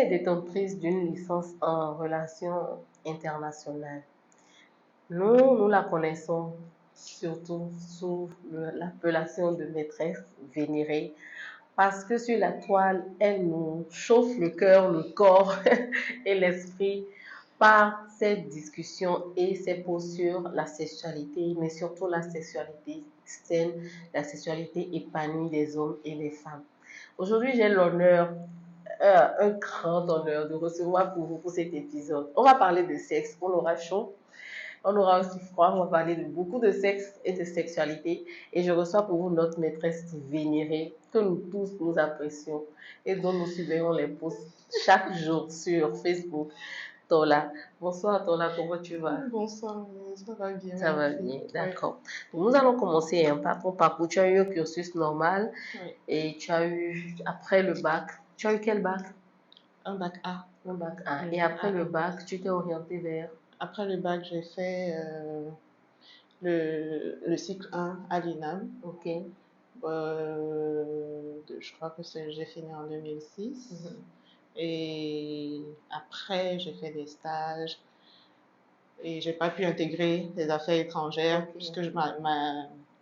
détentrice d'une licence en relations internationales. Nous la connaissons surtout sous l'appellation de maîtresse vénérée parce que sur la toile, elle nous chauffe le cœur, le corps et l'esprit par ses discussions et ses posts sur la sexualité, mais surtout la sexualité saine, la sexualité épanouie des hommes et des femmes. Aujourd'hui, j'ai l'honneur, un grand honneur de recevoir pour vous pour cet épisode. On va parler de sexe, on aura chaud, on aura aussi froid, on va parler de beaucoup de sexe et de sexualité. Et je reçois pour vous notre maîtresse vénérée, que nous tous nous apprécions et dont nous surveillons les posts chaque jour sur Facebook. Tola. Bonsoir Tola, comment tu vas? Bonsoir, ça va bien. Ça va bien, d'accord. Oui. Nous allons commencer par ton parcours. Tu as eu un cursus normal et tu as eu, après le bac, tu as eu quel bac? Un bac A. Un bac A. Et après le bac, tu t'es orienté vers? Après le bac, j'ai fait le cycle 1 à l'INAM. Ok. Je crois que j'ai fini en 2006. Et après, j'ai fait des stages et j'ai pas pu intégrer les affaires étrangères puisque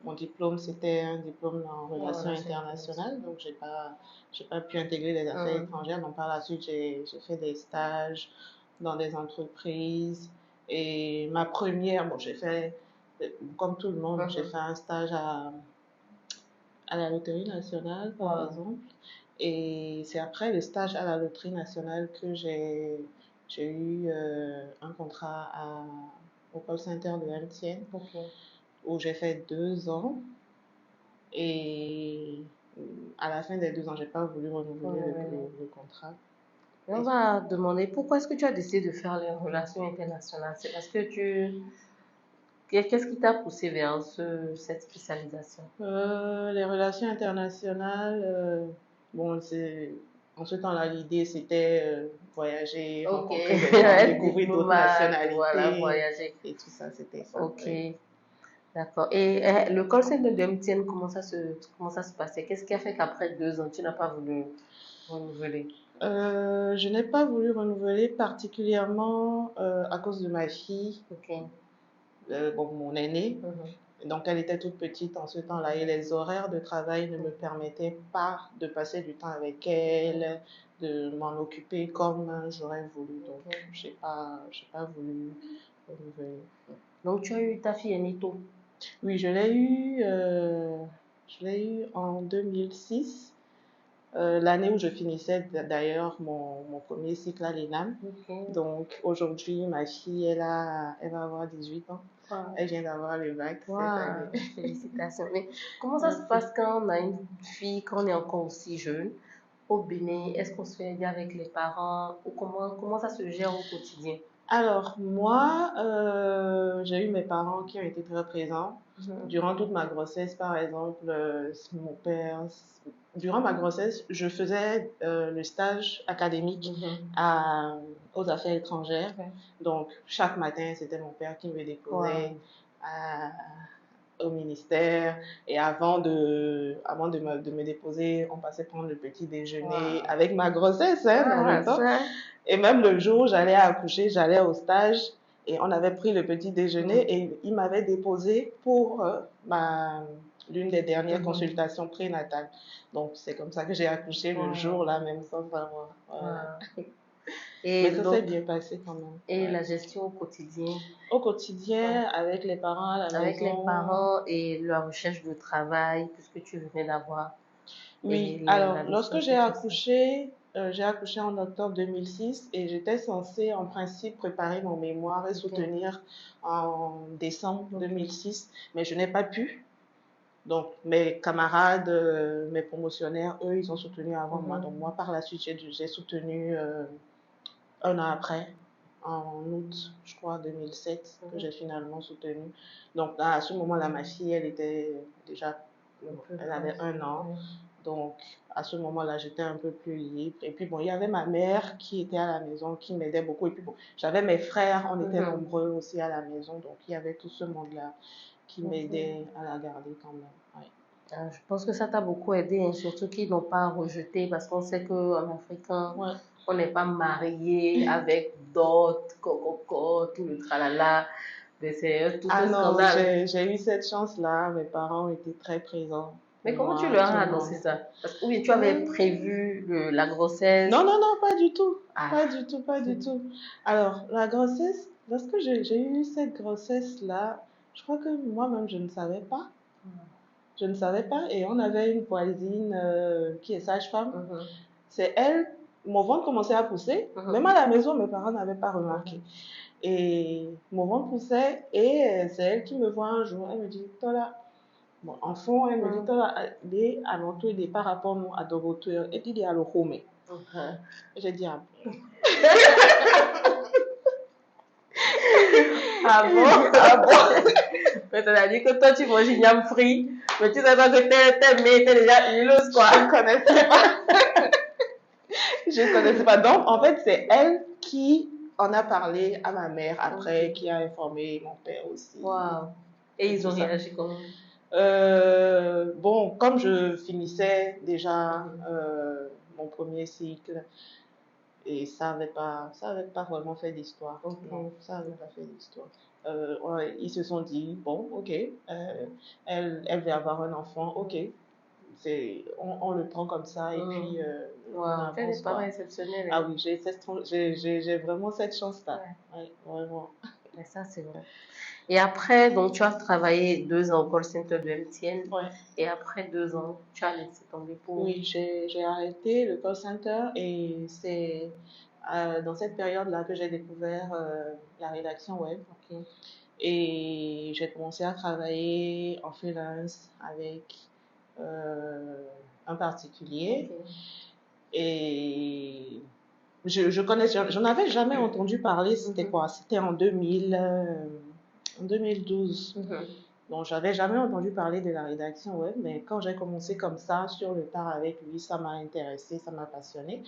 mon diplôme, c'était un diplôme en relations internationales. Donc, j'ai pas pu intégrer les affaires étrangères. Donc, par la suite, j'ai fait des stages dans des entreprises. Et ma première, j'ai fait, comme tout le monde, j'ai fait un stage à la Loterie nationale, par exemple. Et c'est après le stage à la Loterie nationale que j'ai eu un contrat au call center de MTN, où j'ai fait 2 ans. Et à la fin des 2 ans, je n'ai pas voulu renouveler le contrat. Et on va demander pourquoi est-ce que tu as décidé de faire les relations internationales? C'est parce que qu'est-ce qui t'a poussé vers cette spécialisation? Les relations internationales, en ce temps-là, l'idée c'était voyager, rencontrer des gens, découvrir d'autres nationalités. Voilà, voyager. Et tout ça, c'était ça. Ok, d'accord. Et le call center de MTN, comment ça se passait? Qu'est-ce qui a fait qu'après 2 ans, tu n'as pas voulu renouveler? Je n'ai pas voulu renouveler particulièrement à cause de ma fille, mon aînée. Donc, elle était toute petite en ce temps-là et les horaires de travail ne me permettaient pas de passer du temps avec elle, de m'en occuper comme j'aurais voulu. Donc, je n'ai pas voulu renouveler. Donc, tu as eu ta fille aînée tôt? Oui, je l'ai eu en 2006. L'année où je finissais d'ailleurs mon premier cycle à l'ENAM. Donc aujourd'hui, ma fille, elle va avoir 18 ans. Elle vient d'avoir le bac cette année. Félicitations. Mais comment ça se passe quand on a une fille, quand on est encore aussi jeune au Bénin? Est-ce qu'on se fait aider avec les parents ou comment ça se gère au quotidien? Alors, moi, j'ai eu mes parents qui ont été très présents. Durant toute ma grossesse, par exemple, mon père, durant ma grossesse, je faisais le stage académique aux affaires étrangères. Donc, chaque matin, c'était mon père qui me déposait au ministère. Et avant de me déposer, on passait prendre le petit déjeuner avec ma grossesse en même temps. Et même le jour où j'allais accoucher, j'allais au stage et on avait pris le petit déjeuner et il m'avait déposé pour l'une des dernières consultations prénatales. Donc, c'est comme ça que j'ai accouché le jour-là, même sans savoir. Mais ça s'est bien passé quand même. Et la gestion au quotidien? Au quotidien, avec les parents à la maison. Avec les parents et la recherche de travail, puisque tu venais d'avoir. Oui, alors lorsque j'ai accouché en octobre 2006 et j'étais censée en principe préparer mon mémoire et soutenir en décembre 2006, mais je n'ai pas pu. Donc mes camarades, mes promotionnaires, eux, ils ont soutenu avant moi. Donc moi, par la suite, j'ai soutenu un an après, en août, je crois, 2007, que j'ai finalement soutenu. Donc à ce moment-là, ma fille, elle était déjà, elle avait 1 an. Donc, à ce moment-là, j'étais un peu plus libre. Et puis, bon, il y avait ma mère qui était à la maison, qui m'aidait beaucoup. Et puis, bon, j'avais mes frères, on était nombreux aussi à la maison. Donc, il y avait tout ce monde-là qui m'aidait à la garder quand même. Je pense que ça t'a beaucoup aidé, hein, surtout qu'ils n'ont pas rejeté, parce qu'on sait qu'en Africain, on n'est pas marié avec d'autres, coco, tout le tralala. Mais c'est tout Ah un non, scandale. j'ai eu cette chance-là. Mes parents étaient très présents Mais pour comment tu moi, leur tout as le annoncé monde. ça? Ou bien tu avais prévu la grossesse? Non, non, non, pas du tout. Ah. Pas du tout, pas du tout. Alors, la grossesse, lorsque j'ai eu cette grossesse-là, je crois que moi-même, je ne savais pas. Je ne savais pas. Et on avait une voisine qui est sage-femme. Mhm. C'est elle, mon ventre commençait à pousser. Même à la maison, mes parents n'avaient pas remarqué. Et mon ventre poussait et c'est elle qui me voit un jour. Elle me dit, Tola, bon, en fond, elle me dit, Tola, des alentours des par rapport nous à Dorothée, et puis des à l'Ohome. J'ai dit, ah bon. Ah bon? Ah bon? Mais t'as dit que toi tu manges igname frit, mais tu sais pas que t'es déjà huileuse quoi. Je ne connaissais pas. Je ne connaissais pas. Donc, en fait, c'est elle qui en a parlé à ma mère après, qui a informé mon père aussi. Waouh. Et ils ont réagi comment? Bon, comme je finissais déjà mon premier cycle, et ça avait pas vraiment fait d'histoire. Non, ça n'avait pas fait d'histoire. Ouais, ils se sont dit, bon, ok, elle veut avoir un enfant, ok, on le prend comme ça et puis on Wow, tu as des avance parents quoi. exceptionnels. Ah oui, j'ai vraiment cette chance-là. Ouais. Ouais, vraiment. Mais ça, c'est vrai. Et après, donc, tu as travaillé 2 ans au call center de MTN. Ouais. Et après 2 ans, tu as laissé tomber pour. Oui, j'ai arrêté le call center et c'est dans cette période-là que j'ai découvert la rédaction web. Ok. Et j'ai commencé à travailler en freelance avec un particulier. Ok. Et j'en avais jamais entendu parler, c'était quoi? C'était en 2012. Donc, j'avais jamais entendu parler de la rédaction web, mais quand j'ai commencé comme ça, sur le tard avec lui, ça m'a intéressé, ça m'a passionné.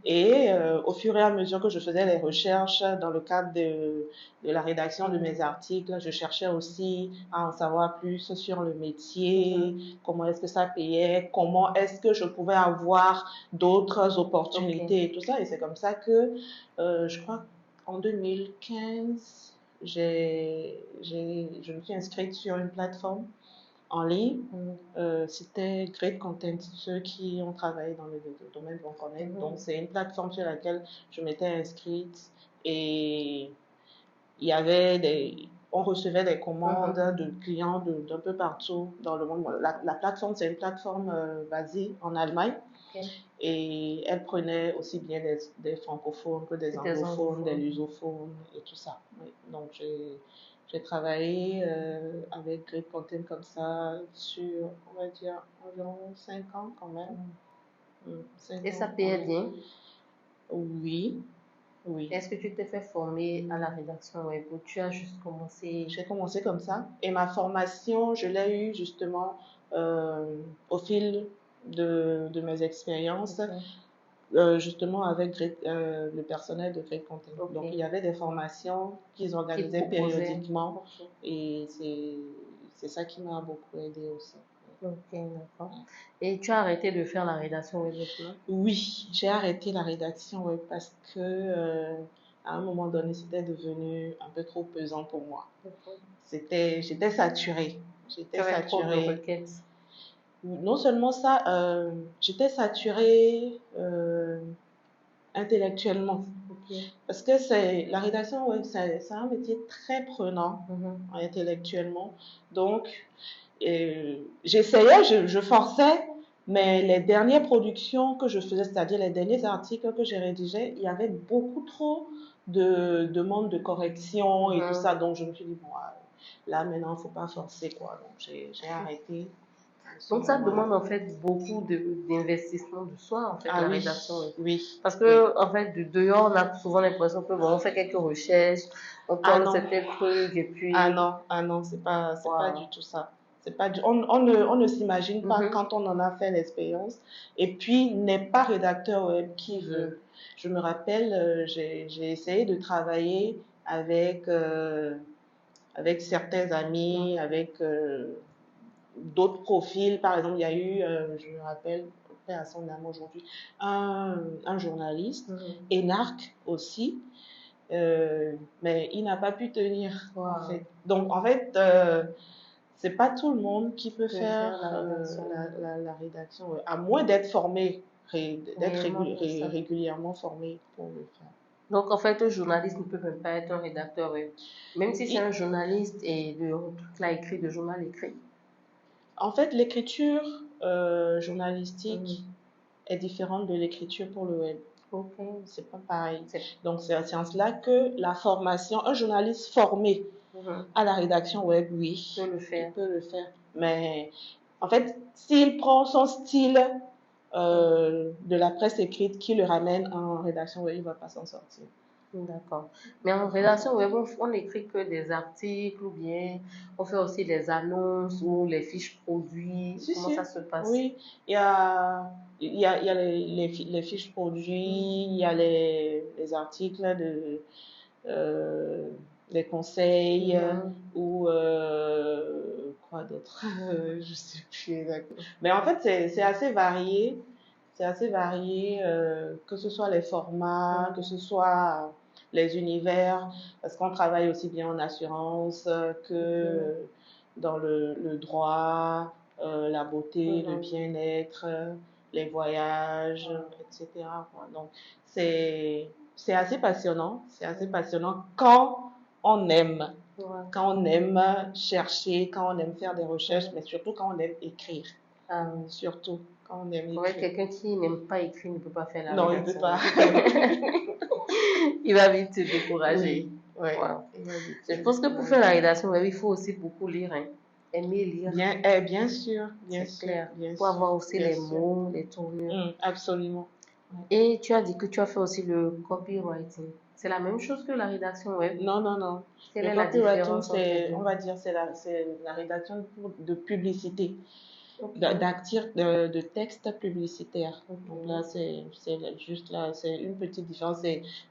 Et au fur et à mesure que je faisais les recherches dans le cadre de la rédaction de mes articles, je cherchais aussi à en savoir plus sur le métier, comment est-ce que ça payait, comment est-ce que je pouvais avoir d'autres opportunités et tout ça. Et c'est comme ça que je crois qu'en 2015, je me suis inscrite sur une plateforme en ligne. C'était Great Content, ceux qui ont travaillé dans le domaine vont connaître. Donc, c'est une plateforme sur laquelle je m'étais inscrite et il y avait on recevait des commandes de clients d'un peu partout dans le monde. La plateforme, c'est une plateforme basée en Allemagne. Et elle prenait aussi bien des francophones que des anglophones, des lusophones et tout ça. Oui. Donc, j'ai travaillé avec Great Content comme ça sur, on va dire, environ 5 ans quand même. 5 Et ans ça payait bien? Oui, oui. Est-ce que tu t'es fait former à la rédaction web ou tu as juste commencé? J'ai commencé comme ça. Et ma formation, je l'ai eue justement au fil de mes expériences. Justement avec le personnel de Great Content. Donc, il y avait des formations qu'ils organisaient périodiquement et c'est ça qui m'a beaucoup aidé aussi. Ok, d'accord. Et tu as arrêté de faire la rédaction web maintenant? Oui, j'ai arrêté la rédaction web parce que à un moment donné, c'était devenu un peu trop pesant pour moi. J'étais saturée. Tu avais trop de requêtes. Non seulement ça, j'étais saturée intellectuellement. Parce que la rédaction web, c'est un métier très prenant intellectuellement. Donc, j'essayais, je forçais, mais les dernières productions que je faisais, c'est-à-dire les derniers articles que j'ai rédigés, il y avait beaucoup trop de demandes de correction et tout ça. Donc, je me suis dit, bon, là, maintenant, il ne faut pas forcer, quoi. Donc, j'ai arrêté. Donc, ça demande en fait beaucoup d'investissement de soi, en fait, la rédaction. Oui. Parce que, en fait, de dehors, on a souvent l'impression que, bon, on fait quelques recherches, on colle certains trucs, et puis. Ah non, c'est pas du tout ça. On ne s'imagine pas quand on en a fait l'expérience. Et puis, n'est pas rédacteur web qui veut. Je me rappelle, j'ai essayé de travailler avec certains amis, avec d'autres profils. Par exemple, il y a eu, je me rappelle, paix à son âme aujourd'hui, un journaliste, énarque aussi, mais il n'a pas pu tenir, en fait. Donc, en fait, c'est pas tout le monde qui peut faire la rédaction, ouais. À moins d'être formé, d'être régulièrement formé pour le faire. Donc, en fait, un journaliste ne peut même pas être un rédacteur web. Même si c'est un journaliste et le truc là écrit, le journal écrit. En fait, l'écriture journalistique est différente de l'écriture pour le web. Ok. C'est pas pareil. Donc, c'est en cela que la formation, un journaliste formé à la rédaction web, oui, peut le faire. Il peut le faire. Mais en fait, s'il prend son style de la presse écrite qui le ramène en rédaction web, il ne va pas s'en sortir. D'accord. Mais en rédaction web, on n'écrit que des articles ou bien on fait aussi les annonces ou les fiches produits. Comment ça se passe? Oui, il y a les fiches produits, il y a les articles les conseils ou quoi d'autre? Je sais plus exactement. Mais en fait, c'est assez varié. C'est assez varié, que ce soit les formats, que ce soit les univers, parce qu'on travaille aussi bien en assurance que dans le droit, la beauté, le bien-être, les voyages, etc. Donc, c'est assez passionnant. C'est assez passionnant quand on aime. Quand on aime chercher, quand on aime faire des recherches, mais surtout quand on aime écrire. Surtout quand on aime écrire. Quelqu'un qui n'aime pas écrire ne peut pas faire la rédaction. Non, il ne peut pas. Il va vite se décourager. Oui. Je pense que pour faire la rédaction, il faut aussi beaucoup lire. Aimer lire. Bien sûr. Bien C'est sûr, clair. Bien Pour sûr, avoir aussi les sûr. mots, les tournures. Absolument. Et tu as dit que tu as fait aussi le copywriting. C'est la même chose que la rédaction web? Non. Quelle Le est la copywriting, différence entre les deux? on va dire, c'est la rédaction de publicité, de textes publicitaires. Donc là, c'est juste là, c'est une petite différence.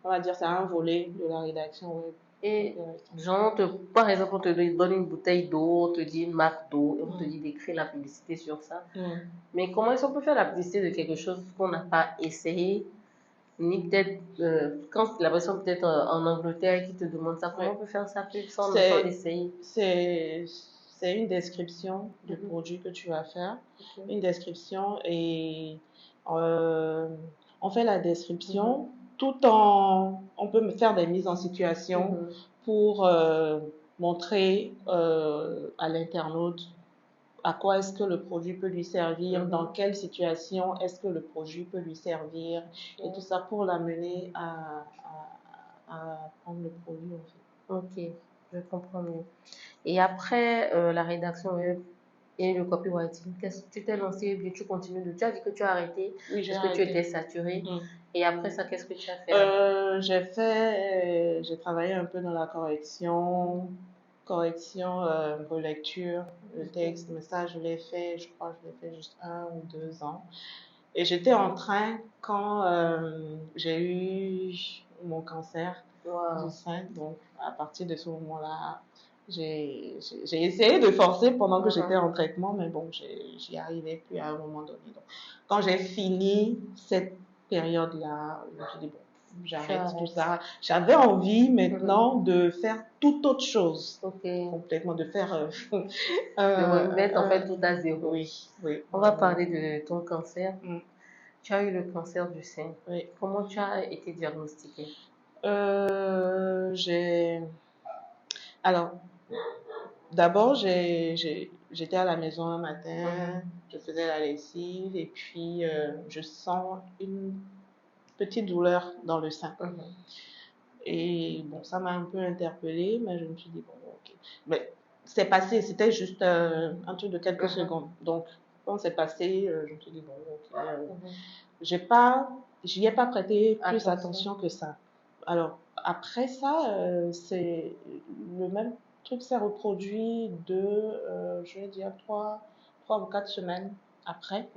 On va dire, c'est un volet de la rédaction web. Et genre, par exemple, on te donne une bouteille d'eau, on te dit une marque d'eau, et on te dit d'écrire la publicité sur ça. Mais comment est-ce qu'on peut faire la publicité de quelque chose qu'on n'a pas essayé, ni peut-être quand la personne peut-être en Angleterre qui te demande ça, comment on peut faire ça sans ne pas l'essayer? C'est une description du produit que tu vas faire, une description et on fait la description on peut faire des mises en situation pour montrer à l'internaute à quoi est-ce que le produit peut lui servir, dans quelle situation est-ce que le produit peut lui servir, et tout ça pour l'amener à prendre le produit en fait. Ok, je comprends mieux. Et après la rédaction web et le copywriting, tu t'es lancé, bien tu continues tu as dit que tu as arrêté parce que tu étais saturée. Et après ça, qu'est-ce que tu as fait? J'ai travaillé un peu dans la correction, relecture, le texte, mais ça, je l'ai fait, je crois que je l'ai fait juste 1 ou 2 ans. Et j'étais en train quand j'ai eu mon cancer du sein. Donc, à partir de ce moment-là, j'ai essayé de forcer pendant que j'étais en traitement, mais bon, j'y arrivais plus à un moment donné. Donc, quand j'ai fini cette période-là, je me suis dit, bon, j'arrête tout ça. J'avais envie maintenant de faire toute autre chose. Complètement, de faire... de remettre en fait tout à zéro. Oui. On va parler de ton cancer. Tu as eu le cancer du sein. Oui. Comment tu as été diagnostiquée? Alors, d'abord, j'étais à la maison un matin, je faisais la lessive et puis je sens une petite douleur dans le sein. Et bon, ça m'a un peu interpellée, mais je me suis dit, bon, ok. Mais c'est passé, c'était juste un truc de quelques secondes. Donc, quand c'est passé, je me suis dit, bon, ok. J'y ai pas prêté plus attention que ça. Alors, après ça, c'est le même truc s'est reproduit je vais dire, 3 ou 4 semaines après.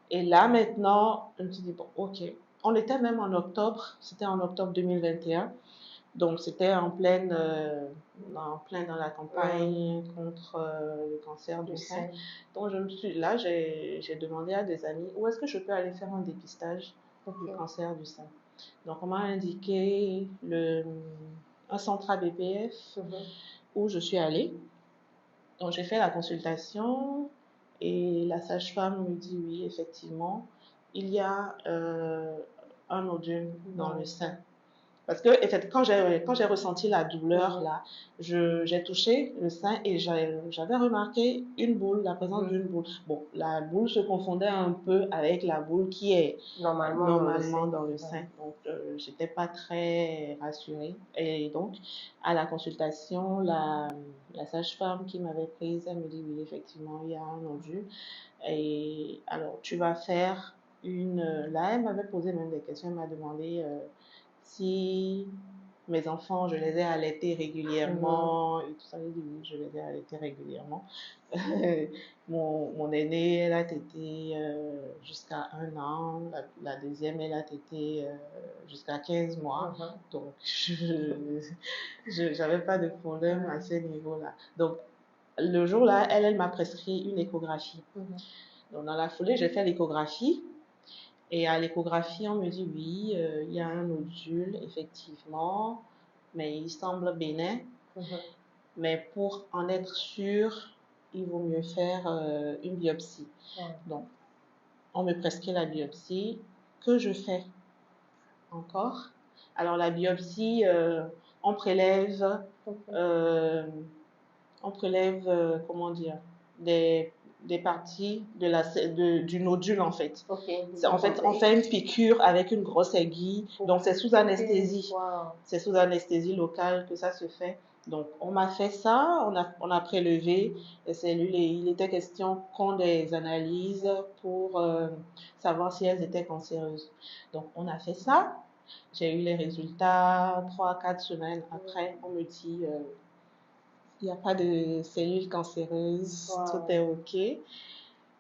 Et là, maintenant, je me suis dit, bon, ok. On était même en octobre, c'était en octobre 2021. Donc, c'était en plein dans la campagne contre le cancer du sein. Donc, j'ai demandé à des amis où est-ce que je peux aller faire un dépistage du cancer du sein. Donc, on m'a indiqué un centre ABPF où je suis allée. Donc, j'ai fait la consultation et la sage-femme me dit oui, effectivement, il y a un nodule dans le sein. Parce que quand j'ai ressenti la douleur, là, j'ai touché le sein et j'avais remarqué la présence d'une boule. Bon, la boule se confondait un peu avec la boule qui est normalement dans le sein. Donc, j'étais pas très rassurée. Et donc, à la consultation, la sage-femme qui m'avait prise, elle me dit oui, effectivement, il y a un nodule. Et alors, tu vas faire là, elle m'avait posé même des questions. Elle m'a demandé si mes enfants, je les ai allaités régulièrement et tout ça. J'ai dit oui, je les ai allaités régulièrement. Mon aînée, elle a tété jusqu'à 1 an. La deuxième, elle a tété jusqu'à 15 mois. Donc, je n'avais pas de problème à ce niveau-là. Donc, le jour-là, elle m'a prescrit une échographie. Donc, dans la foulée, j'ai fait l'échographie. Et à l'échographie, on me dit oui, il y a un nodule, effectivement, mais il semble bénin. Mais pour en être sûr, il vaut mieux faire une biopsie. Donc, on me prescrit la biopsie. Que je fais encore? Alors, la biopsie, on prélève, comment dire, des parties du nodule, en fait. En fait, on fait une piqûre avec une grosse aiguille. Donc, c'est sous anesthésie. C'est sous anesthésie locale que ça se fait. Donc, on m'a fait ça, on a prélevé les cellules et il était question qu'on les analyse pour savoir si elles étaient cancéreuses. Donc, on a fait ça. J'ai eu les résultats 3-4 semaines après. On me dit... il n'y a pas de cellules cancéreuses, tout est OK.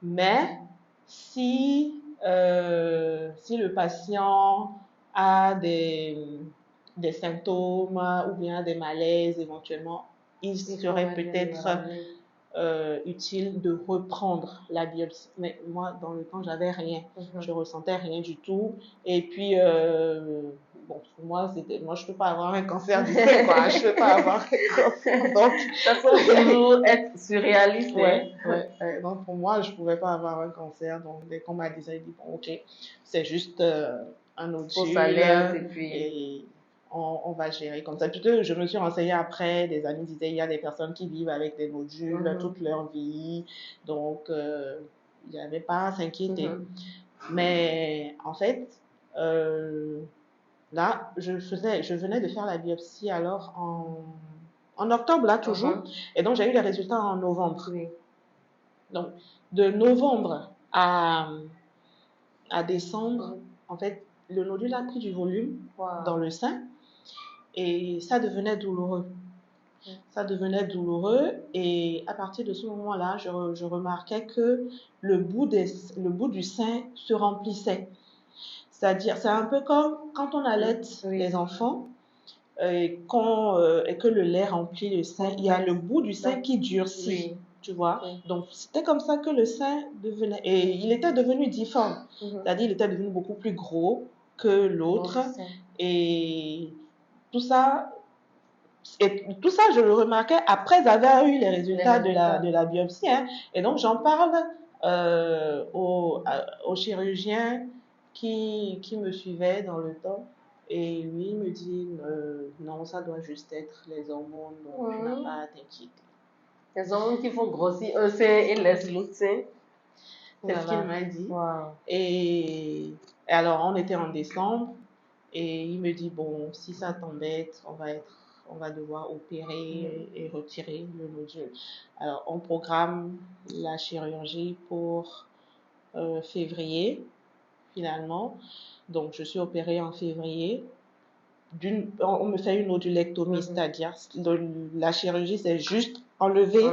Mais si le patient a des symptômes ou bien des malaises éventuellement, il serait peut-être utile de reprendre la biopsie. Mais moi, dans le temps, j'avais rien. Je ressentais rien du tout. Et puis, bon, pour moi, je peux pas avoir un cancer du sein, quoi. Je peux pas avoir un cancer. Donc, ça semble toujours être surréaliste. Ouais. Donc, pour moi, je pouvais pas avoir un cancer. Donc, dès qu'on m'a dit ça, j'ai dit, bon, OK, c'est juste un nodule. Fausse alerte et puis... Et on va gérer comme ça. Plutôt, je me suis renseignée après, des amis disaient, il y a des personnes qui vivent avec des nodules toute leur vie. Donc, il n'y avait pas à s'inquiéter. Mais en fait, là, je venais de faire la biopsie alors en octobre, là, toujours. Et donc, j'ai eu les résultats en novembre. Donc, de novembre à décembre, en fait, le nodule a pris du volume dans le sein et ça devenait douloureux. Ça devenait douloureux et à partir de ce moment-là, je remarquais que le bout du sein se remplissait. C'est-à-dire, c'est un peu comme quand on allaite les enfants et que le lait remplit le sein, il y a le bout du sein qui durcit. Tu vois, donc c'était comme ça que le sein devenait, et il était devenu difforme, c'est-à-dire il était devenu beaucoup plus gros que l'autre, et tout ça, je le remarquais après avoir eu les résultats de la biopsie, hein. Et donc j'en parle au chirurgien qui me suivait dans le temps. Et lui me dit non, ça doit juste être les hormones, donc tu n'as pas à t'inquiéter. Les hormones qui font grossir un sein et laissent l'autre sein. C'est ce qu'il m'a dit. Et alors, on était en décembre et il me dit, bon, si ça t'embête, on va devoir opérer et retirer le nodule. Alors, on programme la chirurgie pour février, finalement. Donc, je suis opérée en février. On me fait une nodulectomie, c'est-à-dire la chirurgie, c'est juste enlever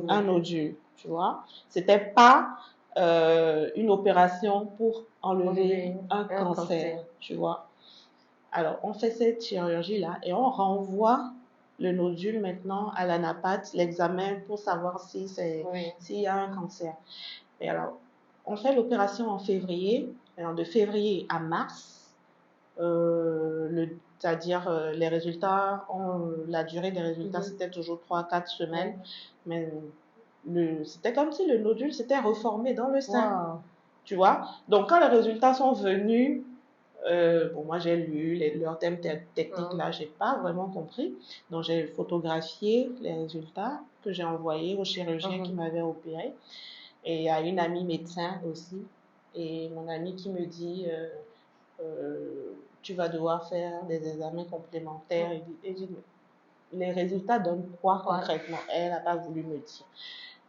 un nodule, tu vois. C'était pas une opération pour enlever un cancer, tu vois. Alors, on fait cette chirurgie-là et on renvoie le nodule maintenant à l'anapathe, l'examen pour savoir s'il y a un cancer. Et alors, on fait l'opération en février. Alors, de février à mars, c'est-à-dire les résultats, la durée des résultats, c'était toujours 3-4 semaines. Mais c'était comme si le nodule s'était reformé dans le sein. Wow. Tu vois? Donc, quand les résultats sont venus, moi j'ai lu leurs thèmes techniques là, j'ai pas vraiment compris. Donc, j'ai photographié les résultats que j'ai envoyés au chirurgien qui m'avait opéré et à une amie médecin aussi. Et mon amie qui me dit tu vas devoir faire des examens complémentaires. Et dit, les résultats donnent quoi concrètement? Elle n'a pas voulu me dire.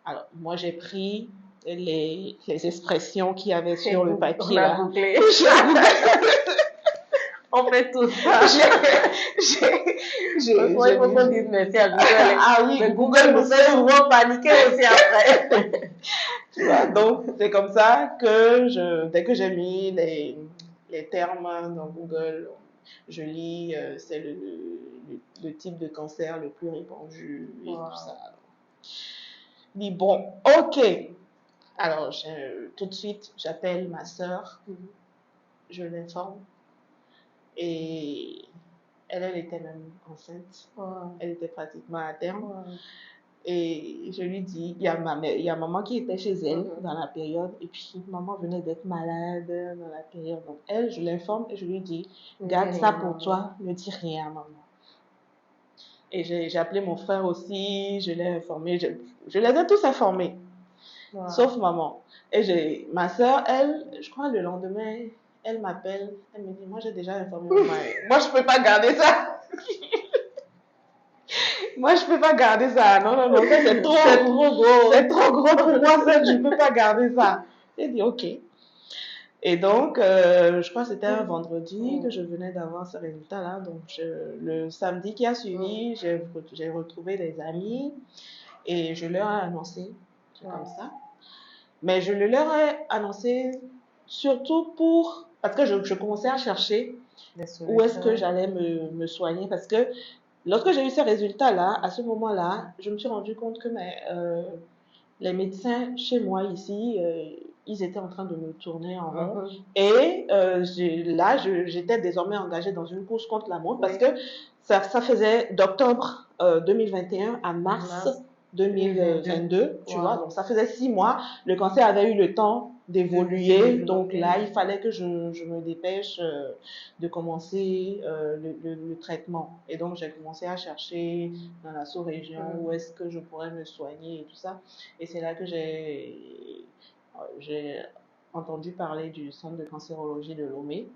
Alors, moi, j'ai pris les expressions qu'il y avait sur le papier. On a bouclé. On fait tout ça. Moi, il faut qu'on dise merci à Google. Ah oui, mais Google nous fait souvent paniquer aussi après. Tu vois, donc, c'est comme ça que dès que j'ai mis les termes dans Google, je lis, c'est le type de cancer le plus répandu et tout ça. Je dis, bon, ok. Alors, tout de suite, j'appelle ma sœur, je l'informe. Et elle était même enceinte. Elle était pratiquement à terme. Et je lui dis, il y a maman qui était chez elle dans la période, et puis maman venait d'être malade dans la période. Donc elle, je l'informe et je lui dis, garde ça pour toi, ne dis rien à maman. Et j'ai appelé mon frère aussi, je l'ai informé, je les ai tous informés, sauf maman. Et ma soeur, elle, je crois le lendemain, elle m'appelle, elle me dit, moi j'ai déjà informé maman. Moi je peux pas garder ça. Moi, je peux pas garder ça. Non, ça c'est trop gros. C'est trop gros pour moi, ça, je peux pas garder ça. J'ai dit, ok. Et donc, je crois que c'était un vendredi que je venais d'avoir ce résultat-là. Donc, le samedi qui a suivi, j'ai retrouvé des amis et je leur ai annoncé, comme ça. Mais je le leur ai annoncé surtout parce que je commençais à chercher où est-ce que j'allais me soigner. Parce que lorsque j'ai eu ces résultats-là, à ce moment-là, je me suis rendu compte que les médecins chez moi ici, ils étaient en train de me tourner en rond. Et j'étais désormais engagée dans une course contre la montre parce que ça faisait d'octobre 2021 à mars 2022, tu vois. Donc, ça faisait 6 mois. Le cancer avait eu le temps d'évoluer. Donc là, il fallait que je me dépêche de commencer le traitement. Et donc, j'ai commencé à chercher dans la sous-région où est-ce que je pourrais me soigner et tout ça. Et c'est là que j'ai entendu parler du centre de cancérologie de Lomé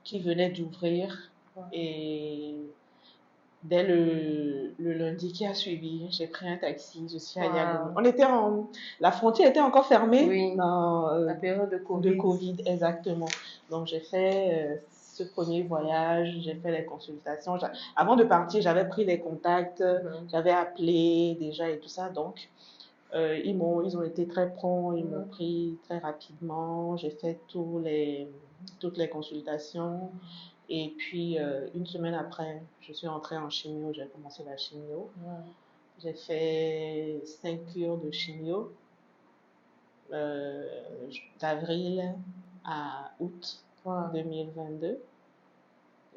qui venait d'ouvrir. Et dès le lundi qui a suivi, j'ai pris un taxi, je suis allée à Lomé. La frontière était encore fermée dans la période de Covid, exactement. Donc j'ai fait ce premier voyage, j'ai fait les consultations. Avant de partir, j'avais pris les contacts, j'avais appelé déjà et tout ça. Donc ils ont été très prompts, ils m'ont pris très rapidement. J'ai fait toutes les consultations. Et puis, une semaine après, je suis entrée en chimio, j'ai commencé la chimio. J'ai fait 5 cures de chimio, d'avril à août 2022.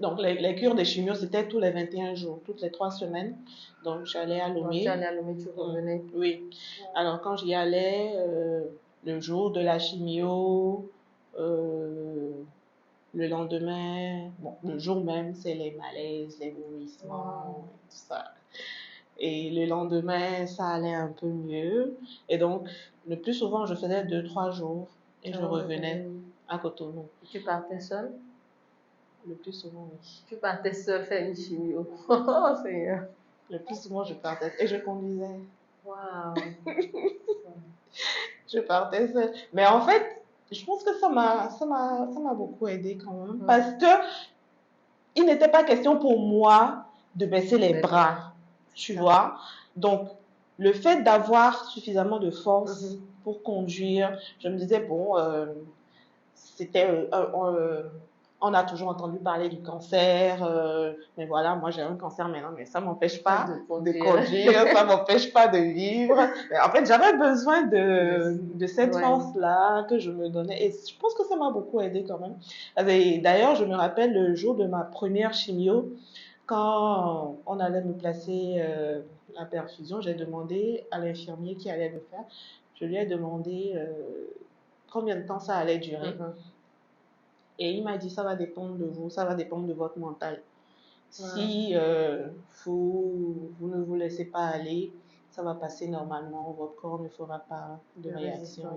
Donc, les cures de chimio, c'était tous les 21 jours, toutes les 3 semaines. Donc, j'allais à Lomé. Tu allais à Lomé, tu revenais. Oui. Alors, quand j'y allais, le jour de la chimio, le lendemain, le jour même, c'est les malaises, les vomissements, et tout ça. Et le lendemain, ça allait un peu mieux. Et donc, le plus souvent, je faisais 2-3 jours et je revenais à Cotonou. Tu partais seule? Le plus souvent, oui. Tu partais seule faire une chimio? Oh, Seigneur. Le plus souvent, je partais et je conduisais. Waouh. Je partais seule. Mais en fait, je pense que ça m'a beaucoup aidé quand même. Parce que il n'était pas question pour moi de baisser les bras, tu vois. Donc, le fait d'avoir suffisamment de force pour conduire, je me disais, bon, c'était On a toujours entendu parler du cancer, mais voilà, moi j'ai un cancer maintenant, mais ça m'empêche pas de conduire, ça m'empêche pas de vivre. Mais en fait, j'avais besoin de cette Ouais. force-là que je me donnais, et je pense que ça m'a beaucoup aidé quand même. Et d'ailleurs, je me rappelle le jour de ma première chimio, quand on allait me placer la perfusion, j'ai demandé à l'infirmier qui allait le faire, je lui ai demandé combien de temps ça allait durer. Et il m'a dit, ça va dépendre de vous, ça va dépendre de votre mental. Si vous ne vous laissez pas aller, ça va passer normalement, votre corps ne fera pas de réaction.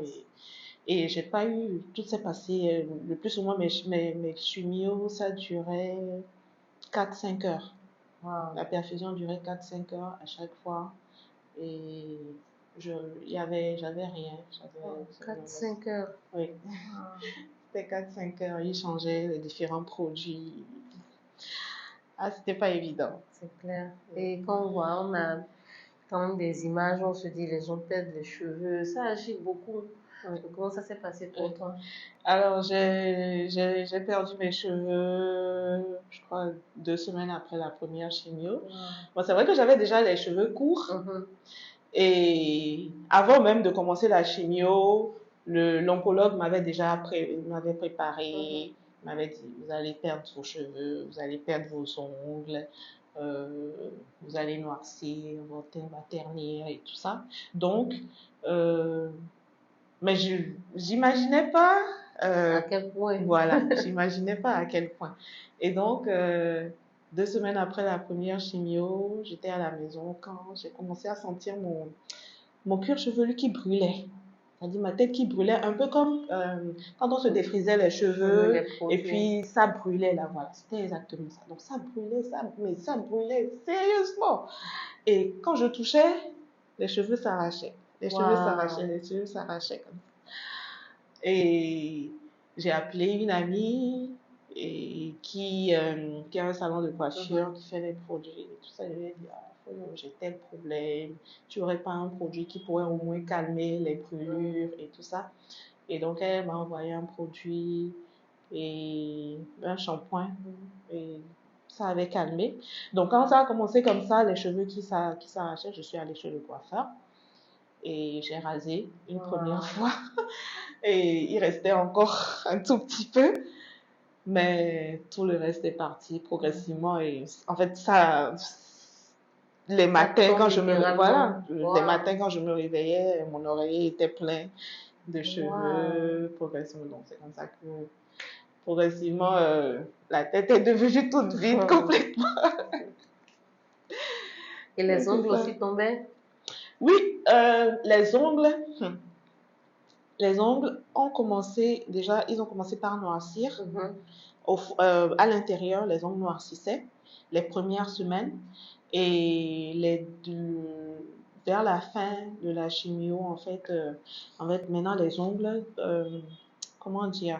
Et j'ai pas eu, tout s'est passé, le plus souvent mes chimios, ça durait 4-5 heures. La perfusion durait 4-5 heures à chaque fois. Et j'avais rien. 4-5 heures. Oui. C'était 4-5 heures, ils changeaient les différents produits. Ah, c'était pas évident. C'est clair. Et quand on voit, on a quand même des images, on se dit les gens perdent les cheveux, ça agit beaucoup. Comment ça s'est passé pour toi? Alors, j'ai perdu mes cheveux, je crois, 2 semaines après la première chimio. Bon, c'est vrai que j'avais déjà les cheveux courts. Et avant même de commencer la chimio, l'oncologue m'avait m'avait préparé, m'avait dit, vous allez perdre vos cheveux, vous allez perdre vos ongles, vous allez noircir, votre teint va ternir et tout ça. Donc, mais j'imaginais pas à quel point. Voilà, j'imaginais pas à quel point. Et donc, 2 semaines après la première chimio, j'étais à la maison quand j'ai commencé à sentir mon cuir chevelu qui brûlait. C'est-à-dire ma tête qui brûlait, un peu comme quand on se défrisait les cheveux et puis ça brûlait là, voilà, c'était exactement ça. Donc ça brûlait, mais ça brûlait sérieusement. Et quand je touchais, les cheveux s'arrachaient. Les cheveux s'arrachaient comme ça. Et j'ai appelé une amie qui a un salon de coiffure, qui fait des produits et tout ça. Je lui ai dit, j'ai tel problème, tu n'aurais pas un produit qui pourrait au moins calmer les brûlures et tout ça. Et donc, elle m'a envoyé un produit et un shampoing. Et ça avait calmé. Donc, quand ça a commencé comme ça, les cheveux qui s'arrachaient, je suis allée chez le coiffeur. Et j'ai rasé une première fois. Et il restait encore un tout petit peu. Mais tout le reste est parti progressivement. Et en fait, ça... Les matins, quand je me réveillais, mon oreiller était plein de cheveux progressivement. Donc, c'est comme ça que progressivement, la tête est devenue toute vide complètement. Et les ongles aussi tombaient? Oui, les ongles ont commencé, déjà, ils ont commencé par noircir. À l'intérieur, les ongles noircissaient les premières semaines. Et vers la fin de la chimio, en fait, maintenant, les ongles, comment dire,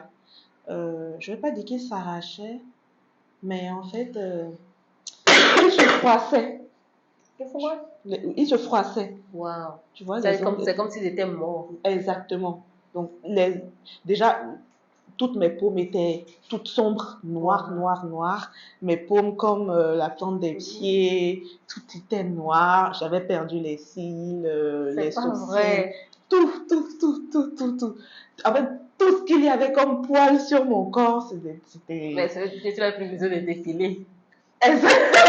je ne vais pas dire qu'ils s'arrachaient, mais en fait, ils se froissaient. Ils se froissaient. Wow. Tu vois, c'est comme s'ils étaient morts. Exactement. Donc, déjà, toutes mes paumes étaient toutes sombres, noires. Mes paumes comme la plante des pieds, tout était noir. J'avais perdu les cils, les sourcils. Vrai. Tout. En fait, tout ce qu'il y avait comme poils sur mon corps, c'était... Mais tu n'avais plus besoin de défiler. Exactement.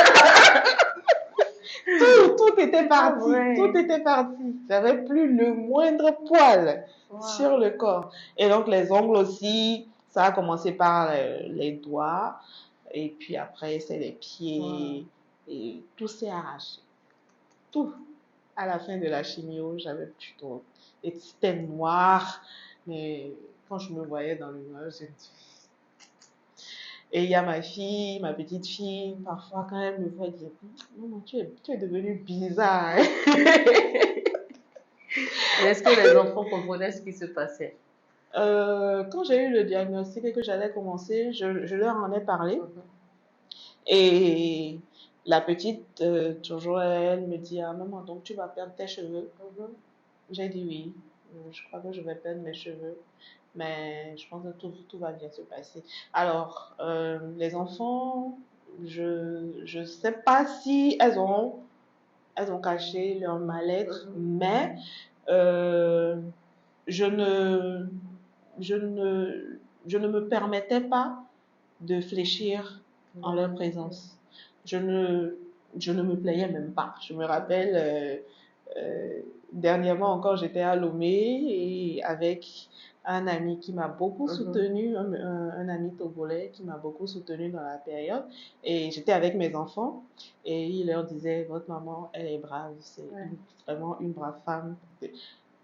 tout était parti. Tout était parti. J'avais plus le moindre poil sur le corps. Et donc, les ongles aussi, ça a commencé par les doigts. Et puis après, c'est les pieds. Et tout s'est arraché. Tout. À la fin de la chimio, j'avais plus trop. Et c'était noir. Mais quand je me voyais dans le noir, j'ai dit... Et il y a ma fille, ma petite fille, parfois quand elle me voit, elle dit, maman, tu es devenue bizarre. Est-ce que les enfants comprenaient ce qui se passait? Quand j'ai eu le diagnostic et que j'allais commencer, je leur en ai parlé. Et la petite, toujours, elle me dit, ah maman, donc tu vas perdre tes cheveux? J'ai dit oui, je crois que je vais perdre mes cheveux. Mais je pense que tout va bien se passer. Alors, les enfants, je sais pas si elles ont caché leur mal-être, mais euh, je ne, je ne, je ne me permettais pas de fléchir en leur présence. Je ne me plaignais même pas. Je me rappelle, dernièrement encore, j'étais à Lomé et avec un ami qui m'a beaucoup soutenu, un ami togolais qui m'a beaucoup soutenu dans la période. Et j'étais avec mes enfants et il leur disait, votre maman, elle est brave, c'est vraiment une brave femme.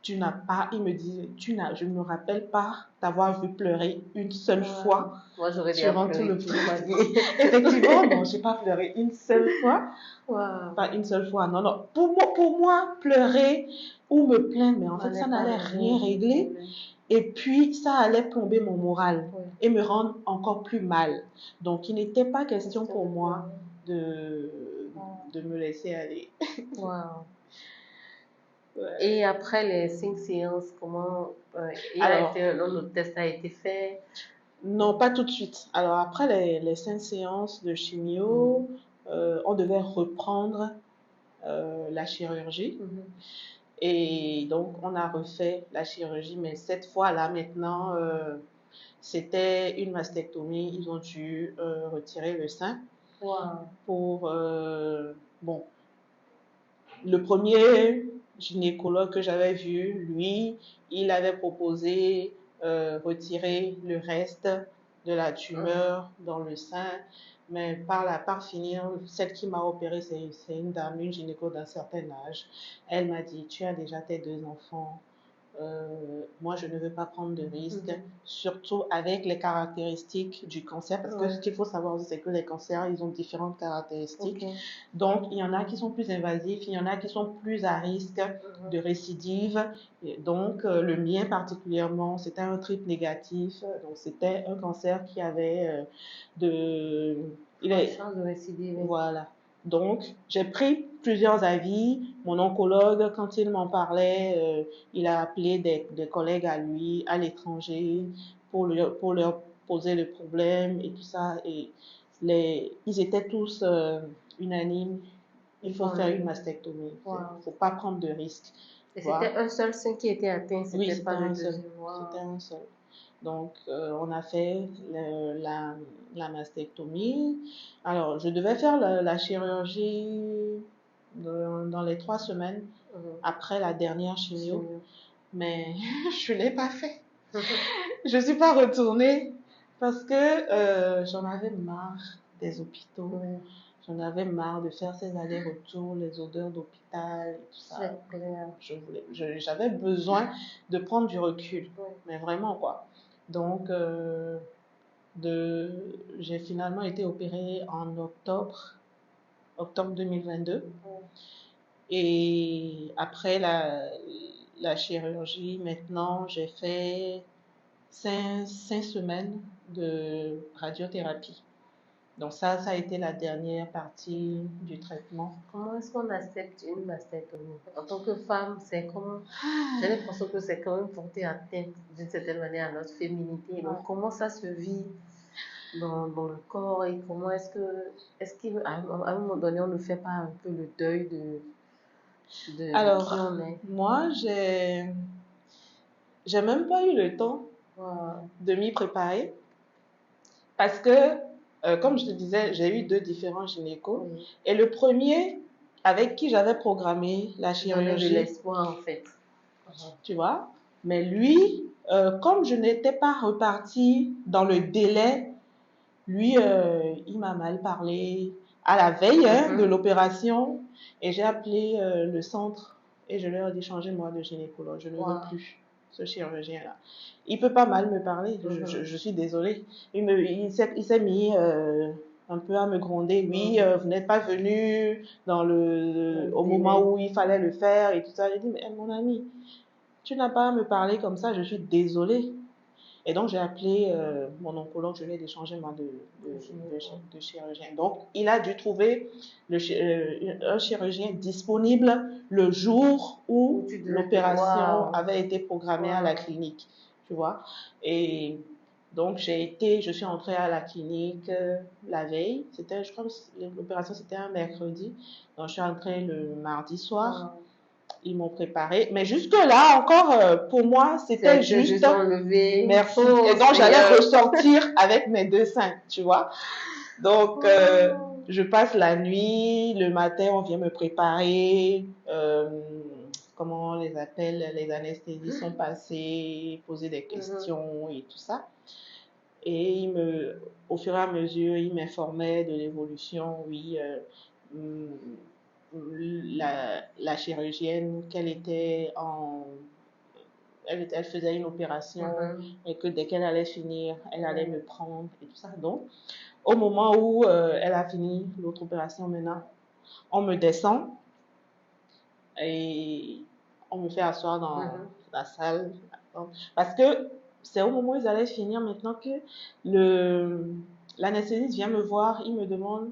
Tu n'as pas, il me dit, je ne me rappelle pas t'avoir vu pleurer une seule fois. Moi, j'aurais dit Durant tout le Effectivement, non, j'ai pas pleuré une seule fois. Pas une seule fois, non, non. Pour moi, pleurer ou me plaindre, mais en fait, ça n'allait rien régler. Et puis, ça allait plomber mon moral et me rendre encore plus mal. Donc, il n'était pas question pour moi de me laisser aller. Wow. Et après les 5 séances, comment le test a été fait? Non, pas tout de suite. Alors, après les 5 séances de chimio, on devait reprendre la chirurgie. Et donc, on a refait la chirurgie, mais cette fois-là, maintenant, c'était une mastectomie. Ils ont dû retirer le sein. Pour, bon, le premier gynécologue que j'avais vu, lui, il avait proposé retirer le reste de la tumeur dans le sein. Mais par finir, celle qui m'a opérée, c'est une dame, une gynéco d'un certain âge. Elle m'a dit, tu as déjà tes 2 enfants. Moi, je ne veux pas prendre de risques, surtout avec les caractéristiques du cancer, parce que ce qu'il faut savoir aussi, c'est que les cancers, ils ont différentes caractéristiques. Donc, il y en a qui sont plus invasifs, il y en a qui sont plus à risque de récidive. Et donc, le mien particulièrement, c'était un triple négatif. Donc, c'était un cancer qui avait chance de récidive. Voilà. Donc, j'ai pris plusieurs avis. Mon oncologue, quand il m'en parlait, il a appelé des collègues à lui, à l'étranger, pour leur poser le problème et tout ça. Et ils étaient tous unanimes. Il faut faire une mastectomie. Il ne faut pas prendre de risques. Et c'était un seul sein qui était atteint, oui, c'était un seul. C'était un seul. Donc, on a fait la mastectomie. Alors, je devais faire la chirurgie dans les 3 semaines après la dernière chimio, mais je ne l'ai pas fait. Je ne suis pas retournée parce que j'en avais marre des hôpitaux. J'en avais marre de faire ces allers-retours, les odeurs d'hôpital et tout ça. C'est clair. J'avais besoin de prendre du recul, mais vraiment quoi. Donc, j'ai finalement été opérée en octobre 2022. Et après la chirurgie, maintenant, j'ai fait 5 semaines de radiothérapie. Donc ça a été la dernière partie du traitement. Comment est-ce qu'on accepte une mastectomie? En tant que femme, c'est comme... J'ai l'impression que c'est quand même porter atteinte d'une certaine manière à notre féminité. Donc comment ça se vit dans le corps et comment est-ce qu'à un moment donné, on ne fait pas un peu le deuil de Alors, qui on est? Moi, j'ai même pas eu le temps de m'y préparer parce que comme je te disais, j'ai eu 2 différents gynécos. Et le premier, avec qui j'avais programmé la chirurgie. De l'espoir, en fait. Tu vois? Mais lui, comme je n'étais pas repartie dans le délai, lui, il m'a mal parlé à la veille de l'opération. Et j'ai appelé le centre et je leur ai dit, changez-moi de gynécologue. Je ne veux plus ce chirurgien-là. Il peut pas mal me parler, je suis désolée. Il s'est mis un peu à me gronder. Oui, vous n'êtes pas venu au moment où il fallait le faire et tout ça. J'ai dit, mais mon ami, tu n'as pas à me parler comme ça, je suis désolée. Et donc, j'ai appelé mon oncologue, je lui ai dit, changez-moi de chirurgien. Donc, il a dû trouver un chirurgien disponible le jour où l'opération avait été programmée à la clinique. tu vois. Et donc, je suis entrée à la clinique la veille. Je crois que l'opération, c'était un mercredi. Donc, je suis entrée le mardi soir. Ah, Ils m'ont préparé. Mais jusque-là, encore, pour moi, c'était c'était juste juste enlevé. merci. Oh, Et donc, j'allais Seigneur. ressortir avec mes 2 seins, tu vois. Donc, Oh. je passe la nuit. Le matin, on vient me préparer. Comment on les appelle? Les anesthésies sont passées, poser des questions et tout ça. Et au fur et à mesure, il m'informait de l'évolution, oui. La chirurgienne, elle faisait une opération et que dès qu'elle allait finir, elle allait me prendre et tout ça. Donc, au moment où elle a fini l'autre opération maintenant, on me descend et on me fait asseoir dans la salle. Parce que c'est au moment où ils allaient finir maintenant que l'anesthésiste vient me voir, il me demande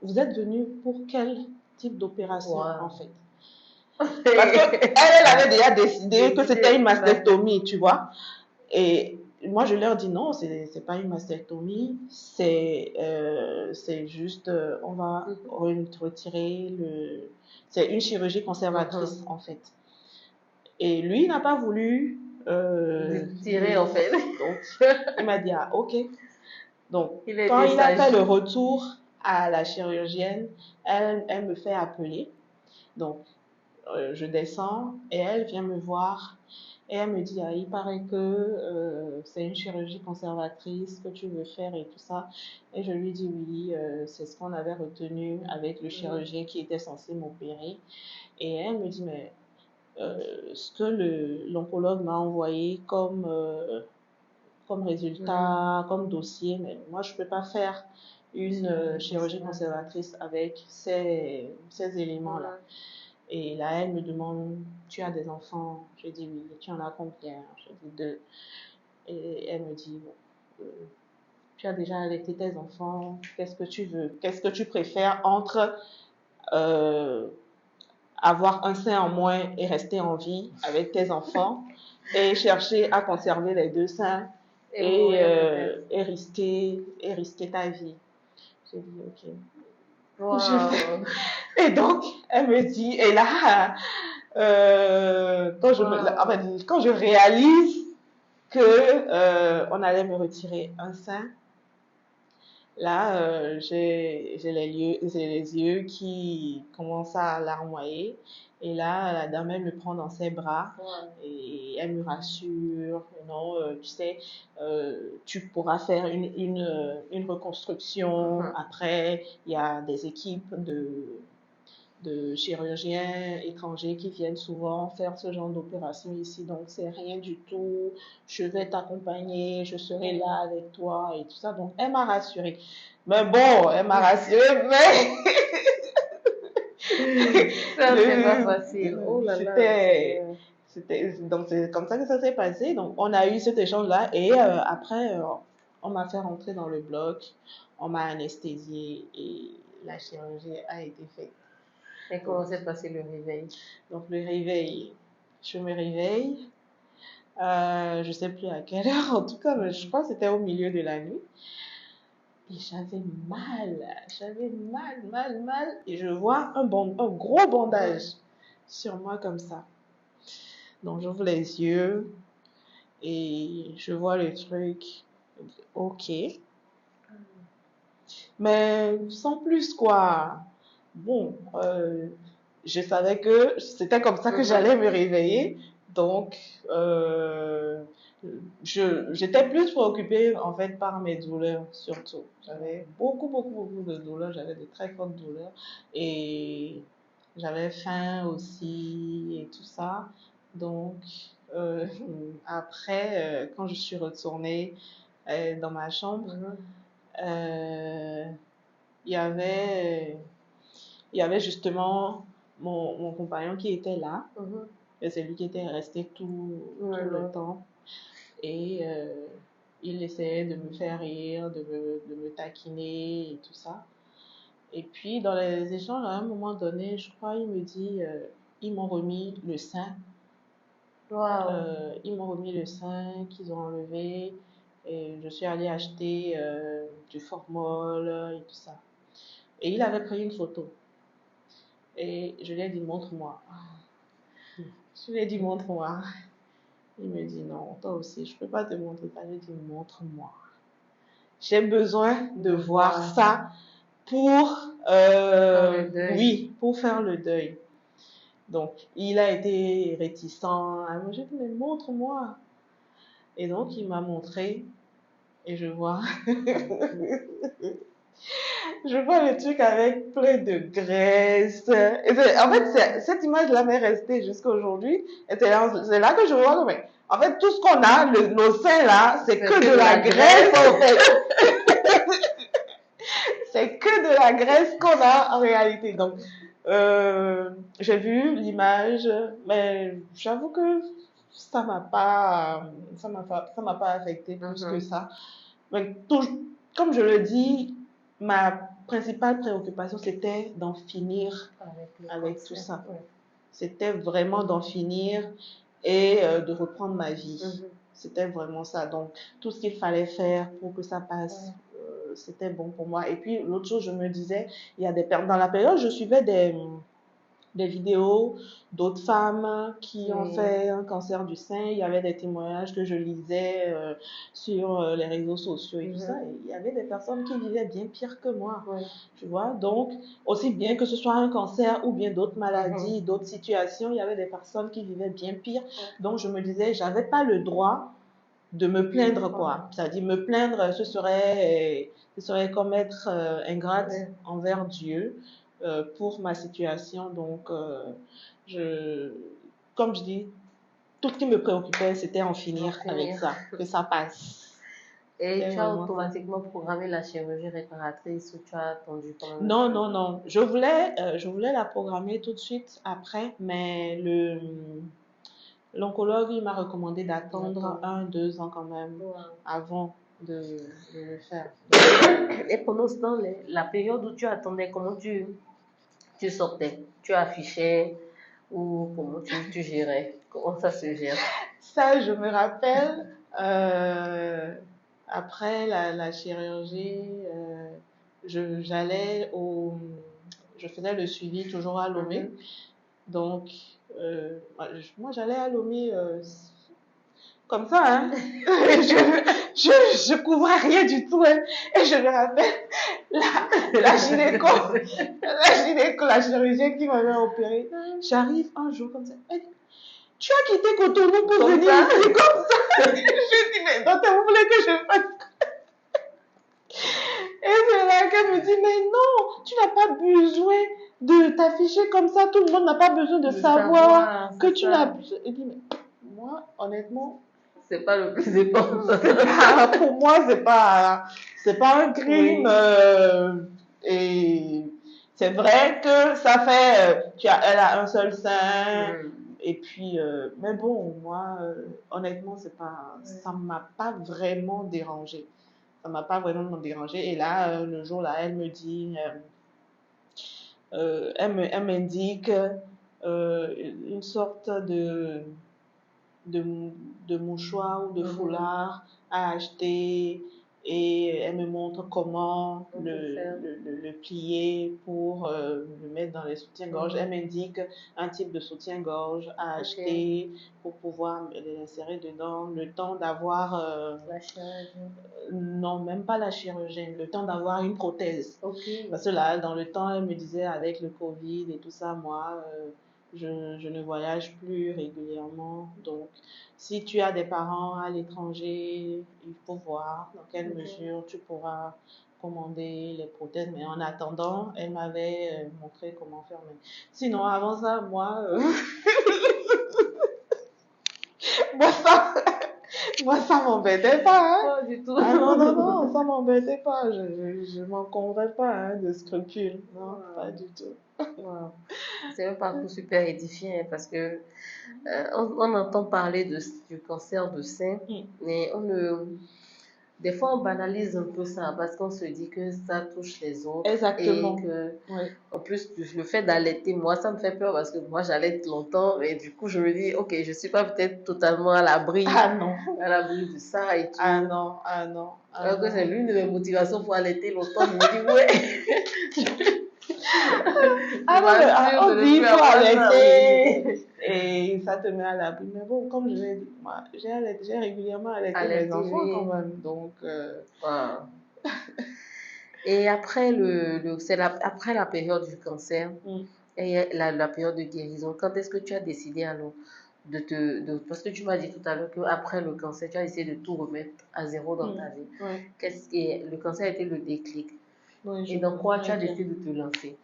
vous êtes venu pour quel type d'opération en fait? Parce qu'elle avait déjà décidé que c'était une mastectomie, tu vois. Et moi, je leur dis non, c'est pas une mastectomie, c'est juste, on va retirer c'est une chirurgie conservatrice en fait. Et lui, il n'a pas voulu tirer en fait. Donc, il m'a dit ah ok. Donc, quand il a fait le retour à la chirurgienne, elle me fait appeler. Donc, je descends et elle vient me voir et elle me dit, ah, il paraît que c'est une chirurgie conservatrice que tu veux faire et tout ça. Et je lui dis oui, c'est ce qu'on avait retenu avec le chirurgien qui était censé m'opérer. Et elle me dit, mais ce que l'oncologue m'a envoyé comme résultat, comme dossier, mais moi je ne peux pas faire une chirurgie conservatrice avec ces éléments-là. Et là, elle me demande, tu as des enfants? Je dis oui. Tu en as combien? Je dis 2. Et elle me dit, bon, tu as déjà allaité tes enfants, qu'est-ce que tu veux? Qu'est-ce que tu préfères entre avoir un sein en moins et rester en vie avec tes enfants et chercher à conserver les 2 seins et risquer ta vie? J'ai dit, ok. Wow. Et donc, elle me dit, et là, quand je réalise que on allait me retirer un sein, là, j'ai les yeux qui commencent à larmoyer. Et là, la dame, elle me prend dans ses bras et elle me rassure. Non, tu sais, tu pourras faire une reconstruction. Après, il y a des équipes de chirurgiens étrangers qui viennent souvent faire ce genre d'opération ici. Donc, c'est rien du tout. Je vais t'accompagner, je serai là avec toi et tout ça. Donc, elle m'a rassurée. Mais bon, elle m'a rassurée, mais... Ça, c'est pas facile. Oh là là. Donc, c'est comme ça que ça s'est passé. Donc, on a eu cet échange-là et après, on m'a fait rentrer dans le bloc, on m'a anesthésié et la chirurgie a été faite. Et comment s'est passé le réveil? Donc, le réveil, je me réveille, je ne sais plus à quelle heure, en tout cas, mais je crois que c'était au milieu de la nuit. Et j'avais mal. Et je vois un gros bandage sur moi comme ça. Donc, j'ouvre les yeux et je vois le truc. Ok. Mais sans plus, quoi. Bon, je savais que c'était comme ça que j'allais me réveiller. Donc, j'étais plus préoccupée en fait par mes douleurs surtout. J'avais beaucoup de douleurs. J'avais de très fortes douleurs. Et j'avais faim aussi et tout ça. Donc, après, quand je suis retournée dans ma chambre, il y avait justement mon compagnon qui était là. Et c'est lui qui était resté tout le temps. Et il essayait de me faire rire, de me taquiner et tout ça. Et puis, dans les échanges, à un moment donné, je crois, il me dit, ils m'ont remis le sein. Waouh. Ils m'ont remis le sein qu'ils ont enlevé et je suis allée acheter du formol et tout ça. Et il avait pris une photo et je lui ai dit montre-moi. Je lui ai dit montre-moi. Il me dit non, toi aussi, je peux pas te montrer ça. Je lui ai dit montre-moi. J'ai besoin de voir ça pour le deuil. oui, pour faire le deuil. Donc, il a été réticent. J'ai dit mais montre-moi. Et donc, il m'a montré et je vois je vois le truc avec plein de graisse. En fait, cette image-là m'est restée jusqu'à aujourd'hui. Et c'est là que je vois que, mais, en fait, tout ce qu'on a, nos seins là, c'est que de la graisse, en fait. C'est que de la graisse qu'on a en réalité. Donc, j'ai vu l'image, mais j'avoue que ça m'a pas affecté plus que ça. Mais comme je le dis, ma principale préoccupation, c'était d'en finir avec tout ça. Ouais. C'était vraiment d'en finir et de reprendre ma vie. C'était vraiment ça. Donc, tout ce qu'il fallait faire pour que ça passe, c'était bon pour moi. Et puis, l'autre chose, je me disais, il y a dans la période, je suivais des vidéos d'autres femmes qui ont fait un cancer du sein. Il y avait des témoignages que je lisais sur les réseaux sociaux et tout ça. Et il y avait des personnes qui vivaient bien pire que moi. Tu vois, donc, aussi bien que ce soit un cancer ou bien d'autres maladies, d'autres situations, il y avait des personnes qui vivaient bien pire. Donc, je me disais, j'avais pas le droit de me plaindre, quoi. C'est-à-dire, me plaindre, ce serait comme être ingrate envers Dieu pour ma situation. Donc, comme je dis, tout ce qui me préoccupait, c'était en finir avec ça, que ça passe. Et tu as automatiquement programmé la chirurgie réparatrice ou tu as attendu quand même? Non, non, non. Je voulais la programmer tout de suite après, mais l'oncologue, il m'a recommandé d'attendre 1-2 ans quand même avant de le faire. Et pendant ce temps, la période où tu attendais, comment tu sortais? Tu affichais ou comment tu gérais? Comment ça se gère? Ça, je me rappelle, après la chirurgie, je faisais le suivi toujours à Lomé. Donc, moi, j'allais à Lomé comme ça, hein. je couvrais rien du tout, hein. Et je me rappelle, la chirurgienne qui m'avait opéré, j'arrive un jour comme ça, elle dit, tu as quitté Cotonou pour venir ici comme ça. Je dis, mais docteur, vous voulez que je fasse quoi? Et c'est là qu'elle me dit, mais non, tu n'as pas besoin de t'afficher comme ça, tout le monde n'a pas besoin de savoir que tu n'as... Je dis, mais moi, honnêtement, c'est pas le plus important. Pour moi, c'est pas un crime. Et c'est vrai que ça fait, elle a un seul sein. Et puis, mais bon, moi, honnêtement, ça m'a pas vraiment dérangé. Ça m'a pas vraiment dérangé. Et là, le jour là, elle me dit, elle m'indique une sorte de mouchoir ou de foulard à acheter et elle me montre comment le plier pour le mettre dans les soutiens-gorge. Elle m'indique un type de soutien-gorge à acheter pour pouvoir l'insérer dedans. Le temps d'avoir... la chirurgie. Non, même pas la chirurgienne. Le temps d'avoir une prothèse. Parce que là, dans le temps, elle me disait avec le Covid et tout ça, moi... je ne voyage plus régulièrement. Donc, si tu as des parents à l'étranger, il faut voir dans quelle mesure tu pourras commander les prothèses. Mais en attendant, elle m'avait montré comment faire. Mais sinon, avant ça, moi, moi, ça m'embêtait pas. Hein. Pas du tout. Ah non, non, non, ça m'embêtait pas. Je m'encombrais pas hein, de scrupules. Non, pas du tout. Wow. C'est un parcours super édifiant parce que on entend parler du cancer de sein, mais des fois, on banalise un peu ça parce qu'on se dit que ça touche les autres et Exactement. que, Oui. en plus, le fait d'allaiter, moi, ça me fait peur parce que moi, j'allaite longtemps et du coup, je me dis, ok, je suis pas peut-être totalement à l'abri de ça et tout. Ah non, ah non, ah Alors que non. c'est l'une de mes motivations pour allaiter longtemps. Je me dis, ouais, Ah je non, mais m'assure on de dit ne il plus faut avoir ça, allaiter oui. et ça te met à l'abri. Mais bon, comme je l'ai dit, moi, j'ai régulièrement allaité mes Allaiter, enfants quand oui. même. Donc, Wow. Et après, après la période du cancer et la période de guérison, quand est-ce que tu as décidé alors parce que tu m'as dit tout à l'heure qu'après le cancer, tu as essayé de tout remettre à zéro dans ta vie. ouais, Le cancer a été le déclic. ouais, Et je dans quoi tu as voudrais dire. décidé de te lancer?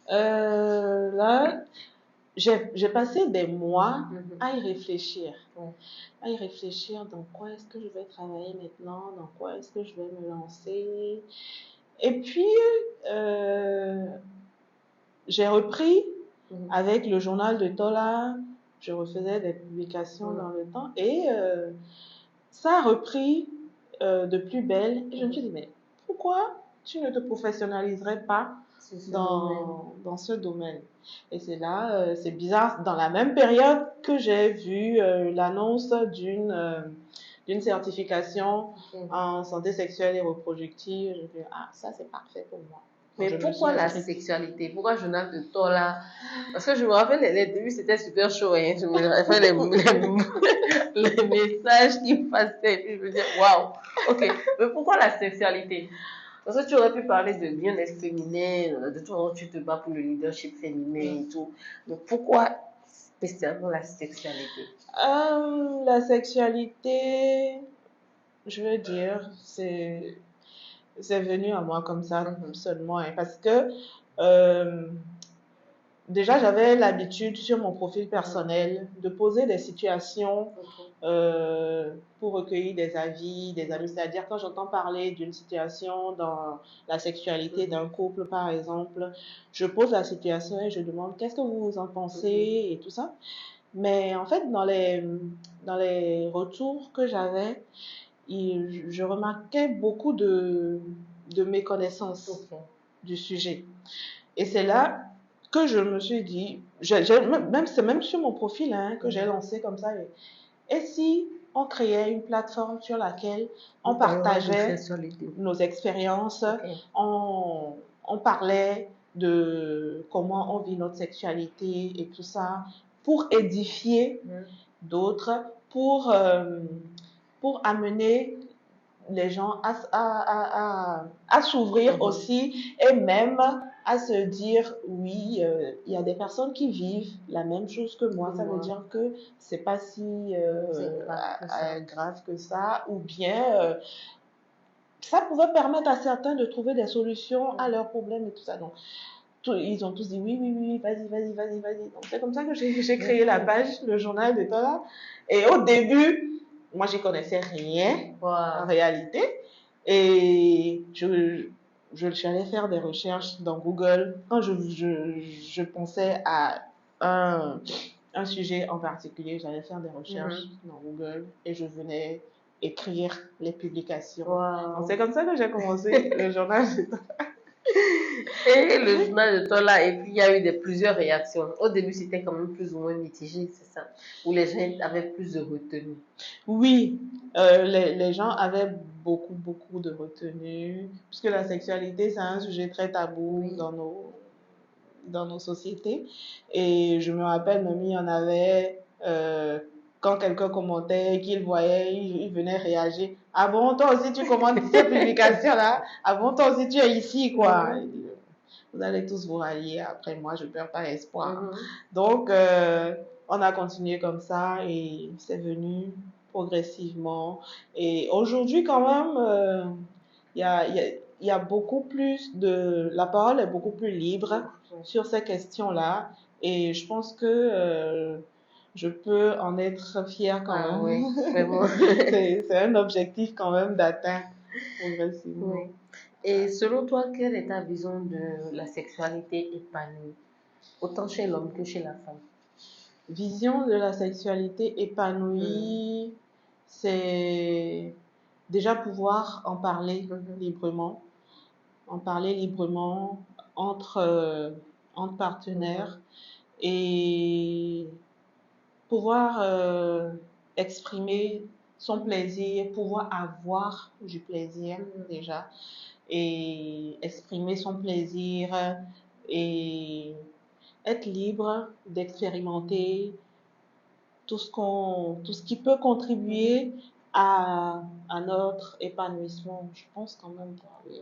Là, j'ai passé des mois à y réfléchir. Ouais. À y réfléchir dans quoi est-ce que je vais travailler maintenant, dans quoi est-ce que je vais me lancer. Et puis, j'ai repris avec le journal de Tola, je refaisais des publications dans le temps et ça a repris de plus belle. Et je me suis dit, mais pourquoi tu ne te professionnaliserais pas dans ce domaine? Et c'est là, c'est bizarre, dans la même période que j'ai vu l'annonce d'une certification en santé sexuelle et reproductive, je me suis dit, ah, ça c'est parfait pour moi. Mais pourquoi la sexualité? Pourquoi journal de Tola? Parce que je me rappelle, les débuts, c'était super chaud. Hein. Je me rappelle les messages qui passaient. Puis je me disais, waouh, ok. Mais pourquoi la sexualité? Parce que tu aurais pu parler de bien-être féminin, de tout, tu te bats pour le leadership féminin et tout. Donc pourquoi spécialement la sexualité? La sexualité, je veux dire, c'est venu à moi comme ça seulement. Hein, parce que déjà, j'avais l'habitude sur mon profil personnel de poser des situations pour recueillir des avis, des amis. C'est-à-dire, quand j'entends parler d'une situation dans la sexualité d'un couple, par exemple, je pose la situation et je demande qu'est-ce que vous en pensez et tout ça. Mais en fait, dans les retours que j'avais, je remarquais beaucoup de méconnaissance du sujet. Et c'est là que je me suis dit, c'est même sur mon profil hein, que j'ai lancé comme ça. Et si on créait une plateforme sur laquelle on partageait nos expériences, on parlait de comment on vit notre sexualité et tout ça, pour édifier d'autres, pour amener les gens à s'ouvrir aussi et même à se dire oui, il y a des personnes qui vivent la même chose que moi. Ça veut dire que c'est pas si grave que ça, ou bien ça pouvait permettre à certains de trouver des solutions à leurs problèmes et tout ça. Donc, ils ont tous dit oui, oui, oui, vas-y, vas-y, vas-y, vas-y. Donc, c'est comme ça que j'ai créé la page, le journal de Tola. Et au début, moi, je connaissais rien en réalité. Et j'allais faire des recherches dans Google. Quand je pensais à un sujet en particulier, j'allais faire des recherches dans Google et je venais écrire les publications. Donc, c'est comme ça que j'ai commencé le journal de Tola. Et le journal de Tola, et puis il y a eu plusieurs réactions. Au début, c'était quand même plus ou moins mitigé, c'est ça, où les gens avaient plus de retenue. Oui, les gens avaient beaucoup, beaucoup de retenue, puisque la sexualité, c'est un sujet très tabou dans nos sociétés. Et je me rappelle, même, il y en avait, quand quelqu'un commentait, qu'il voyait, il venait réagir. Ah bon, toi aussi, tu commentes cette publication-là? Ah bon, toi aussi, tu es ici, quoi. Vous allez tous vous rallier. Après, moi, je ne perds pas espoir. Donc, on a continué comme ça et c'est venu progressivement. Et aujourd'hui, quand même, il y a beaucoup plus la parole est beaucoup plus libre sur ces questions-là. Et je pense que je peux en être fière quand même. Oui, vraiment. C'est un objectif quand même d'atteindre progressivement. Oui. Et selon toi, quelle est ta vision de la sexualité épanouie, autant chez l'homme que chez la femme? Vision de la sexualité épanouie, c'est déjà pouvoir en parler Mhm. librement, entre, entre partenaires et pouvoir exprimer son plaisir, pouvoir avoir du plaisir déjà et exprimer son plaisir et être libre d'expérimenter tout ce qui peut contribuer à notre épanouissement. Je pense quand même que oui.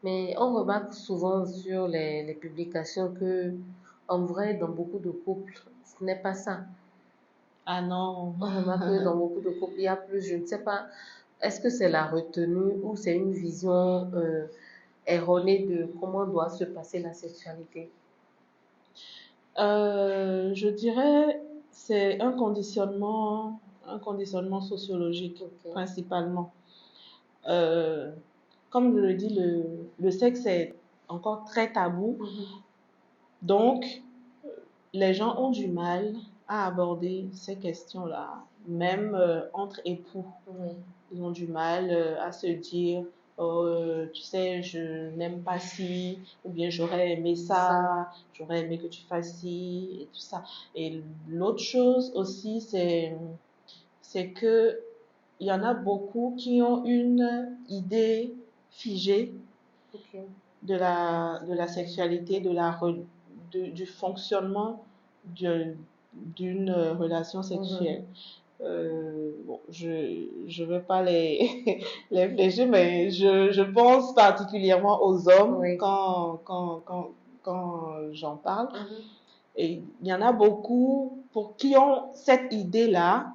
Mais on remarque souvent sur les publications que, en vrai, dans beaucoup de couples, ce n'est pas ça. Ah non. On remarque que dans beaucoup de couples, il y a plus, je ne sais pas, est-ce que c'est la retenue ou c'est une vision erronée de comment doit se passer la sexualité? Je dirais c'est un conditionnement sociologique Ok. principalement. Euh, Comme je le dis, le sexe est encore très tabou, Mhm. donc les gens ont du mal à aborder ces questions-là, même entre époux. Oui. Ils ont du mal à se dire, oh, tu sais, je n'aime pas ci, ou bien j'aurais aimé ça, j'aurais aimé que tu fasses ci, et tout ça. Et l'autre chose aussi, c'est que il y en a beaucoup qui ont une idée figée Ok. de la sexualité, du fonctionnement d'une relation sexuelle. Bon, je veux pas les flécher, mais je pense particulièrement aux hommes Oui. quand j'en parle. Mhm. Et il y en a beaucoup pour qui ont cette idée-là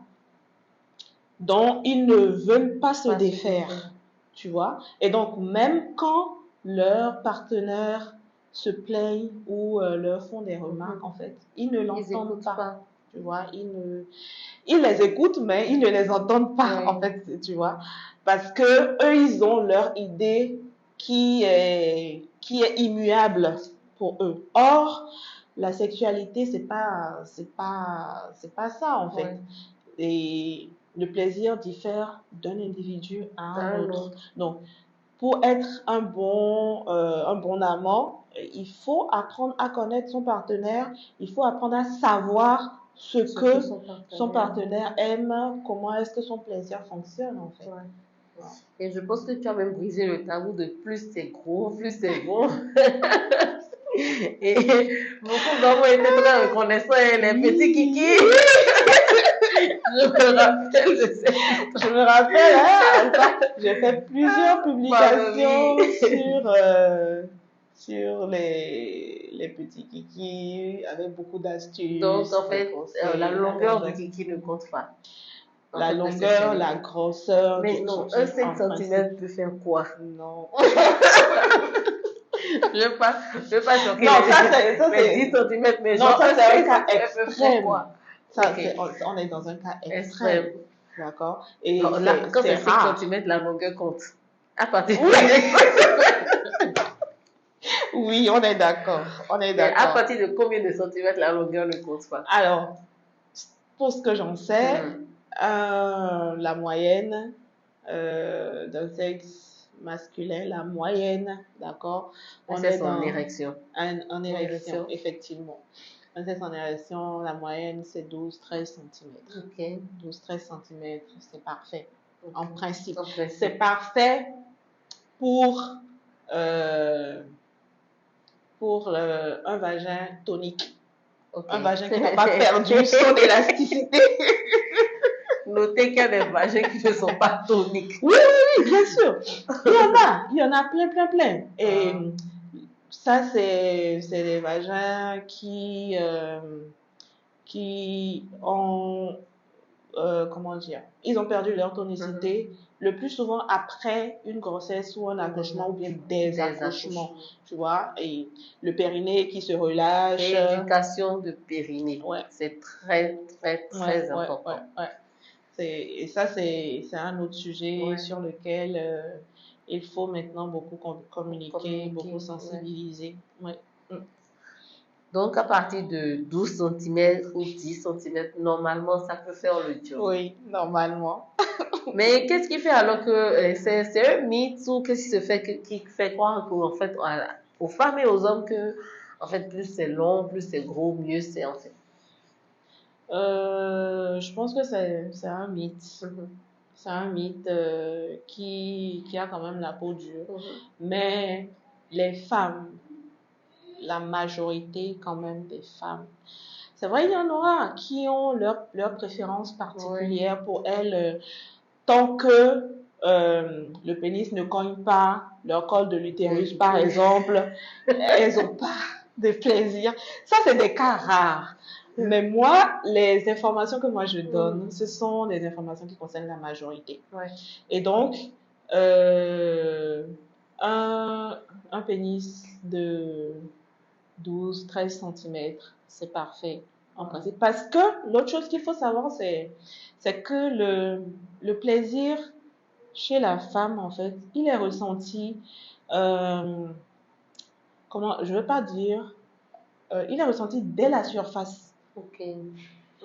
dont ils ne veulent pas se Pas se défaire, défaire. tu vois. Et donc, même quand leurs partenaires se plaignent ou leur font des remarques, en fait, ils ne Ils l'entendent n'écoutent pas, pas. tu vois. Ils les écoutent, mais ils ne les entendent pas, Oui. en fait, tu vois. Parce que eux, ils ont leur idée qui est immuable pour eux. Or, la sexualité, c'est pas ça, en Oui. fait. Et le plaisir diffère d'un individu à un Un autre. autre. Donc, pour être un bon amant, il faut apprendre à connaître son partenaire, il faut apprendre à savoir ce Ce que que son son partenaire. partenaire aime, comment est-ce que son plaisir fonctionne en fait. Ouais. Voilà. Et je pense que tu as même brisé le tabou de plus c'est gros, plus c'est bon. Et beaucoup d'hommes ont été très reconnaissants. Et les petits kikis, Oui, je me rappelle de cette je histoire. me rappelle, hein, ça, j'ai fait plusieurs Ma mamie. publications sur les petits kikis avec beaucoup Donc, d'astuces, en des fait, la conseils, longueur du kiki ne recommandations. compte pas en La termes de longueur, la sexualité. grosseur Mais du non, un kiki, 5 en principe, cm peut faire quoi? non. Je veux pas choquer Non, les 10 cm, mais non, genre ça un c'est un 5 cas cm peut faire extrême. quoi? Ça, Ok, on est dans un cas extrême, extrême. d'accord? Et Non, là, quand c'est c'est 5 rare. cm, la longueur compte. À partir de Oui, 5 cm. oui, on est d'accord, on est Mais à d'accord. partir de combien de centimètres la longueur ne compte pas? Alors, pour ce que j'en sais, Mhm. la moyenne d'un sexe masculin, la moyenne, d'accord? On C'est est son dans érection. en Son érection, érection. effectivement. Un sexe en érection, la moyenne, c'est 12-13 cm. Ok. 12-13 cm, c'est parfait. Ok. En principe, En c'est principe. parfait pour, euh, un vagin tonique. Ok. Un vagin qui n'a pas perdu son élasticité. Notez qu'il y a des vagins qui ne sont pas toniques. Oui, oui, oui, bien sûr. Il y en a plein, plein, plein. Et ça, c'est des vagins qui ont, comment dire, ils ont perdu leur tonicité le plus souvent après une grossesse ou un accouchement ou bien des Des accouchements, accouchements. tu vois, et le périnée qui se relâche. Rééducation de périnée. Ouais, C'est très, très, ouais, très ouais, ouais, important. ouais. Et ça, c'est un autre sujet Ouais. sur lequel il faut maintenant beaucoup communiquer, beaucoup Communiquer. Ouais. sensibiliser. Ouais. Mm. Donc, à partir de 12 cm ou 10 cm, normalement, ça peut faire le job. Oui, normalement. Mais qu'est-ce qui fait alors que c'est un mythe ou qu'est-ce qui se fait qui fait croire qu'en fait aux femmes et aux hommes que en fait plus c'est long, plus c'est gros, mieux c'est en fait. Je pense que c'est un mythe. Mhm. C'est un mythe qui a quand même la peau dure. Mhm. Mais les femmes, la majorité quand même des femmes, c'est vrai, il y en aura qui ont leur préférence Oui. particulière pour elles, tant que le pénis ne cogne pas leur col de l'utérus, par exemple, elles n'ont pas de plaisir. Ça, c'est des cas rares. Mais moi, les informations que moi je donne, ce sont des informations qui concernent la majorité. Ouais. Et donc, euh, un pénis de 12-13 centimètres, c'est parfait en principe. Parce que l'autre chose qu'il faut savoir, c'est que le plaisir chez la femme, en fait, il est ressenti, euh, comment, je ne veux pas dire, il est ressenti dès la surface. Ok.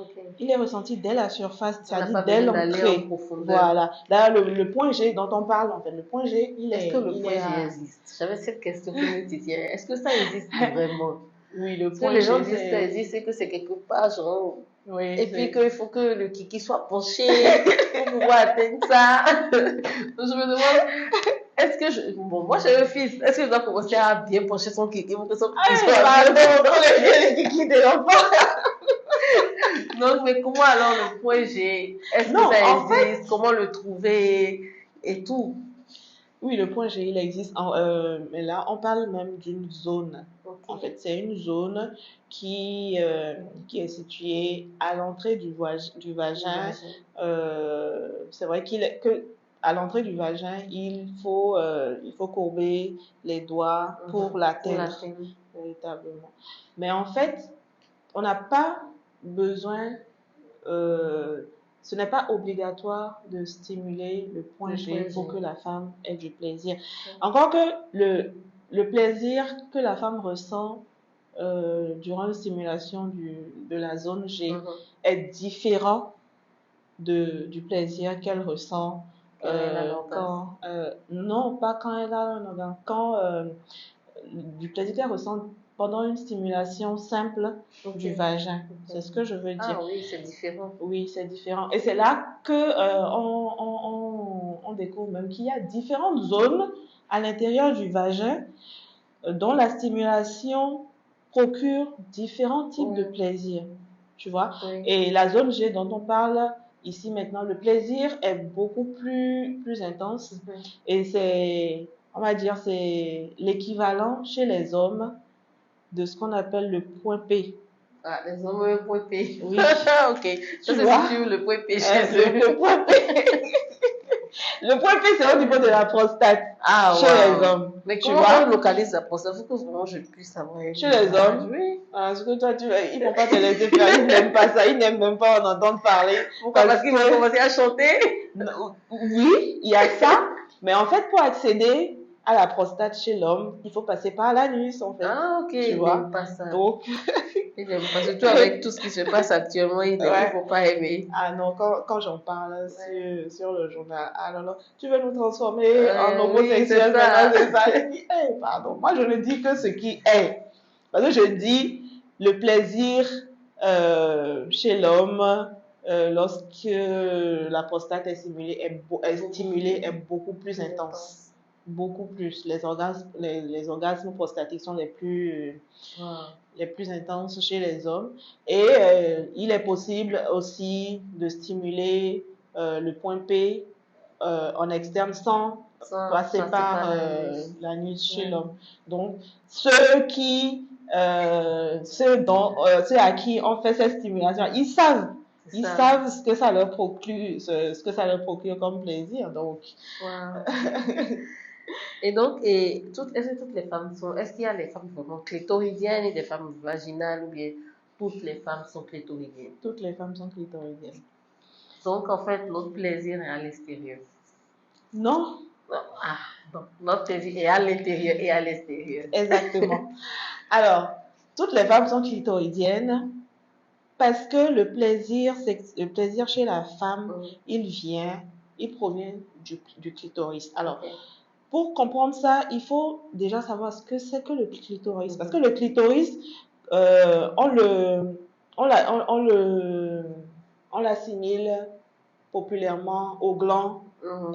Ok. Il est ressenti dès la surface, On n'a c'est-à-dire pas dès besoin d'aller en l'entrée. profondeur. Voilà. D'ailleurs, le point G dont on parle, en fait, le point G, Est-ce que le il point est G à... existe? J'avais cette question qui me titillait. Est-ce que ça existe vraiment? Oui, le Parce que point les gens G, disent que ça existe, c'est que c'est quelque part, genre. Oui, Et puis qu'il faut que le kiki soit penché pour pouvoir atteindre ça. Donc je me demande, est-ce que je. Bon, moi j'ai un fils, est-ce que je dois commencer à bien pencher son kiki pour que son kiki soit bien pardon, les kikis de l'enfant. Donc, mais comment alors le point G? Est-ce que Non, ça en fait, existe? Comment le trouver? Et tout. oui, le point G, il existe. Mais là, on parle même d'une zone. Ok. En fait, c'est une zone qui est située à l'entrée du vagin. C'est vrai que à l'entrée du vagin, il faut courber les doigts pour l'atteindre, véritablement. Mais en fait, on n'a pas besoin, euh, ce n'est pas obligatoire de stimuler le point G pour que la femme ait du plaisir. Encore que le plaisir que la femme ressent durant la stimulation de la zone G est différent du plaisir qu'elle ressent quand, non, pas quand elle a un orgasme, du plaisir qu'elle ressent pendant une stimulation simple du vagin. C'est ce que je veux dire. Ah oui, c'est différent. Oui, c'est différent. Et c'est là que on découvre même qu'il y a différentes zones à l'intérieur du vagin dont la stimulation procure différents types de plaisir. Tu vois? Et la zone G dont on parle ici maintenant, le plaisir est beaucoup plus intense. Et c'est, on va dire, c'est l'équivalent chez les hommes de ce qu'on appelle le point P. Ah, les hommes ont un point P. Oui. Ok. Ça, c'est sur le point P chez eux. Le point P. Le point P, c'est au niveau de la prostate chez les hommes. Mais tu comment vois? on localise la prostate? Il faut que vraiment je puisse savoir. Chez les hommes? Oui. Parce que toi, ils ne vont pas te laisser faire. Ils n'aiment pas ça. Ils n'aiment même pas en entendre parler. Pourquoi? Parce qu'ils vont commencer à chanter? Oui, il y a ça. Mais en fait, pour accéder à la prostate chez l'homme, il faut passer par l'anus, en fait. Ah, ok. Tu vois? Pas ça. Donc, ils n'aiment pas. Surtout avec tout ce qui se passe actuellement, ils ne vont pas aimer. Ah non, quand j'en parle sur le journal, ah non, non, tu veux nous transformer en homosexuels, maintenant, c'est ça. Hey, pardon, moi je ne dis que ce qui est. Parce que je dis le plaisir chez l'homme lorsque la prostate est stimulée est beaucoup plus intense. Beaucoup plus. Les orgasmes prostatiques sont les plus intenses chez les hommes. Et il est possible aussi de stimuler le point P en externe sans passer par l'anus chez l'homme. Donc, ceux à qui on fait cette stimulation, ils savent ce que ça leur procure comme plaisir. Donc, Et donc, est-ce que toutes les femmes est-ce qu'il y a les femmes vraiment clitoridiennes et des femmes vaginales ou bien toutes les femmes sont clitoridiennes? Toutes les femmes sont clitoridiennes. Donc, en fait, notre plaisir est à l'extérieur. Non. Ah, donc, notre plaisir est à l'intérieur et à l'extérieur. Exactement. Alors, toutes les femmes sont clitoridiennes parce que le plaisir chez la femme, il vient il provient du clitoris. Alors, Ok. pour comprendre ça, il faut déjà savoir ce que c'est que le clitoris. Parce que le clitoris, on l'assimile populairement au gland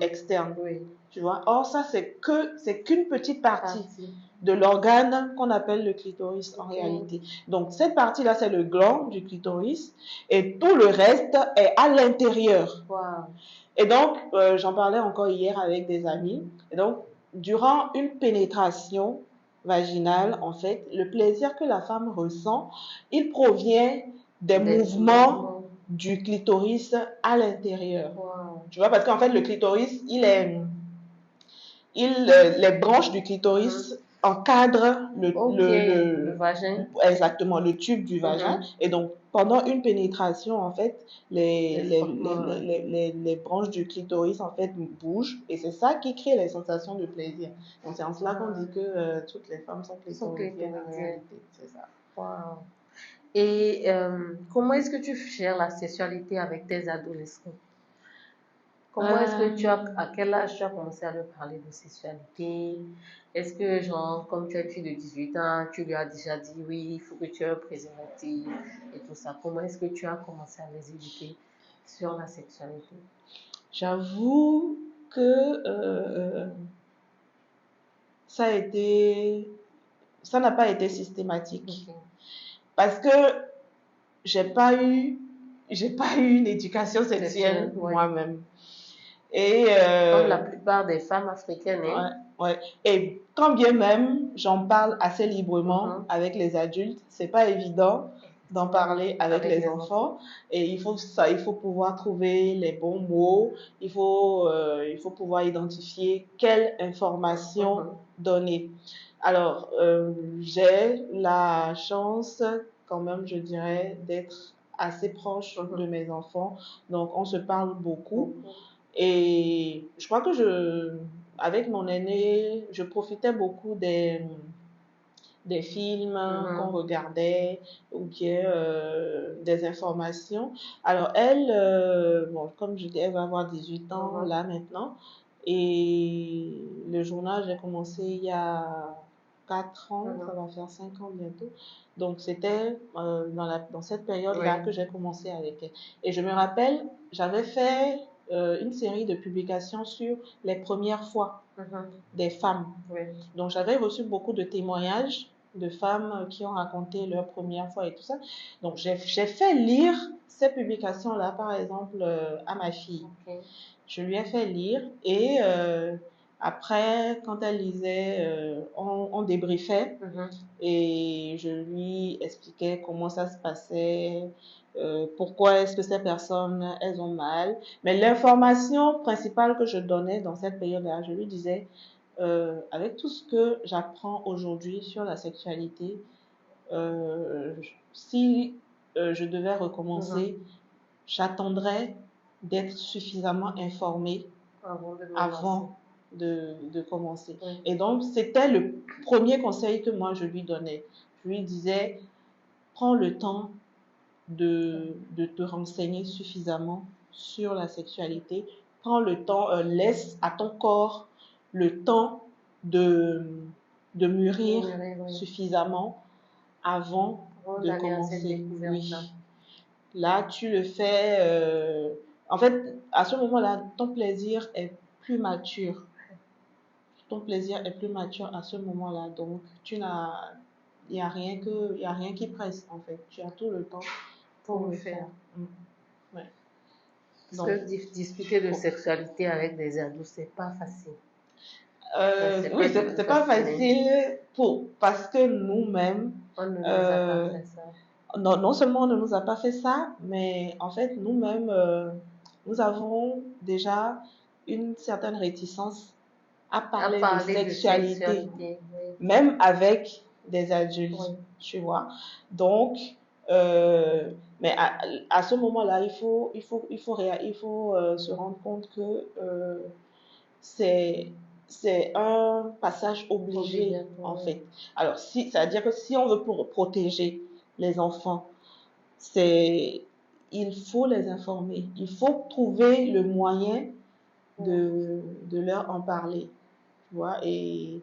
externe. Oui. Tu vois? Or, ça, c'est qu'une petite partie Partie. de l'organe qu'on appelle le clitoris en Ok. réalité. Donc, cette partie-là, c'est le gland du clitoris et tout le reste est à l'intérieur. Wow. Et donc, j'en parlais encore hier avec des amis. Et donc, durant une pénétration vaginale, en fait, le plaisir que la femme ressent, il provient des mouvements du clitoris à l'intérieur. Wow. Tu vois, parce qu'en fait, le clitoris, les branches du clitoris encadrent le vagin. Exactement, le tube du vagin. Et donc, pendant une pénétration, en fait, les branches du clitoris, en fait, bougent. Et c'est ça qui crée les sensations de plaisir. Donc, c'est en cela qu'on dit que toutes les femmes sont clitoridiennes en réalité. C'est ça. Wow. Et comment est-ce que tu gères la sexualité avec tes adolescents? Comment est-ce que à quel âge tu as commencé à leur parler de sexualité? Est-ce que, genre, comme tu as une fille de 18 ans, tu lui as déjà dit oui, il faut que tu aies un préservatif et tout ça? Comment est-ce que tu as commencé à les éduquer sur la sexualité? J'avoue que ça n'a pas été systématique. Ok. Parce que j'ai pas eu une éducation sexuelle moi-même. Et comme la plupart des femmes africaines, hein? Ouais. Et quand bien même j'en parle assez librement avec les adultes, c'est pas évident d'en parler avec les enfants. Et il faut pouvoir trouver les bons mots. Il faut pouvoir identifier quelle information donner. Alors, j'ai la chance, quand même, je dirais, d'être assez proche de mes enfants. Donc, on se parle beaucoup. Et je crois que avec mon aîné, je profitais beaucoup des films qu'on regardait ou bien des informations. Alors, elle, bon, comme je dis, elle va avoir 18 ans là maintenant. Et le journal, j'ai commencé il y a 4 ans, ça va faire 5 ans bientôt. Donc, c'était dans cette période-là que j'ai commencé avec elle. Et je me rappelle, j'avais fait une série de publications sur les premières fois des femmes. Donc, j'avais reçu beaucoup de témoignages de femmes qui ont raconté leur première fois et tout ça. Donc, j'ai fait lire ces publications-là, par exemple, à ma fille. Je lui ai fait lire et après, quand elle lisait, on débriefait et je lui expliquais comment ça se passait, pourquoi est-ce que ces personnes, elles ont mal. Mais l'information principale que je donnais dans cette période-là, je lui disais, avec tout ce que j'apprends aujourd'hui sur la sexualité, si je devais recommencer, j'attendrais d'être suffisamment informée avant de commencer. Et donc, c'était le premier conseil que moi je lui donnais. Je lui disais, prends le temps de te renseigner suffisamment sur la sexualité. Prends le temps, laisse à ton corps le temps de mûrir suffisamment avant de commencer. Oui. Là, tu le fais. En fait, à ce moment-là, ton plaisir est plus mature. Ton plaisir est plus mature à ce moment-là. Donc, il n'y a rien qui presse, en fait. Tu as tout le temps pour le faire. Ouais. Parce que discuter de sexualité avec des ados, c'est pas facile. Oui, c'est pas facile parce que nous-mêmes, on ne nous a pas fait ça. Non seulement on ne nous a pas fait ça, mais en fait, nous-mêmes, nous avons déjà une certaine réticence à parler de sexualité, même avec des adultes, tu vois. Donc, mais à ce moment-là, il faut se rendre compte que c'est un passage obligé, en fait. Alors, c'est-à-dire que si on veut protéger les enfants, il faut les informer. Il faut trouver le moyen de leur en parler, tu vois. Et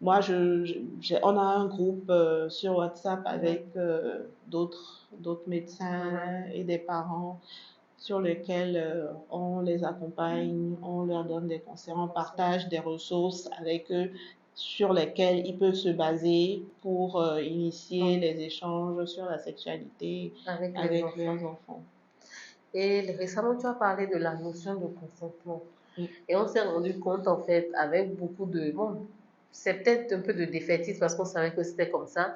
moi, on a un groupe sur WhatsApp avec d'autres médecins et des parents sur lesquels on les accompagne, on leur donne des conseils, on partage des ressources avec eux sur lesquelles ils peuvent se baser pour initier les échanges sur la sexualité avec leurs enfants. Et récemment, tu as parlé de la notion de consentement. Oui. Et on s'est rendu compte, en fait, avec beaucoup de... Bon, c'est peut-être un peu de défaitisme parce qu'on savait que c'était comme ça,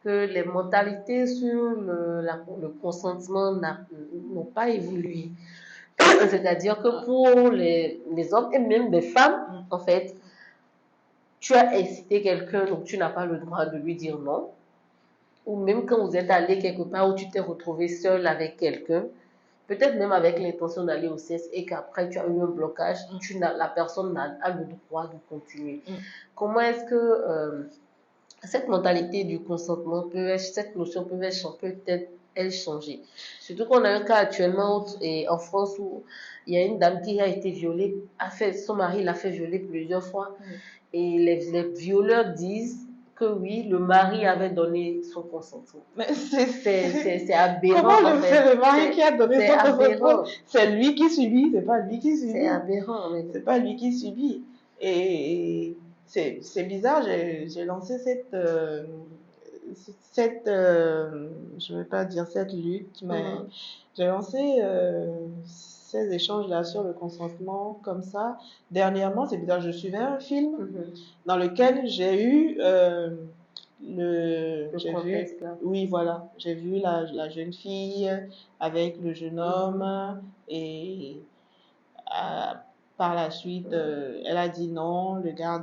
que les mentalités sur le consentement n'ont pas évolué. C'est-à-dire que pour les hommes et même les femmes, en fait, tu as incité quelqu'un, donc tu n'as pas le droit de lui dire non. Ou même quand vous êtes allé quelque part où tu t'es retrouvé seul avec quelqu'un, peut-être même avec l'intention d'aller au sexe et qu'après tu as eu un blocage, la personne a le droit de continuer. Comment est-ce que cette mentalité du consentement cette notion peut-être elle changer? Surtout qu'on a un cas actuellement en France où il y a une dame qui a été violée, son mari l'a fait violer plusieurs fois. Et les violeurs disent que oui, le mari avait donné son consentement. Mais c'est aberrant. Comment c'est le mari qui a donné son consentement? C'est lui qui subit, c'est pas lui qui subit. C'est aberrant. C'est pas lui qui subit. Et c'est bizarre, j'ai lancé je ne vais pas dire cette lutte, mais j'ai lancé ces échanges-là sur le consentement comme ça. Dernièrement, c'est bizarre, je suivais un film dans lequel j'ai eu oui, voilà, j'ai vu la jeune fille avec le jeune homme et par la suite, elle a dit non, le gars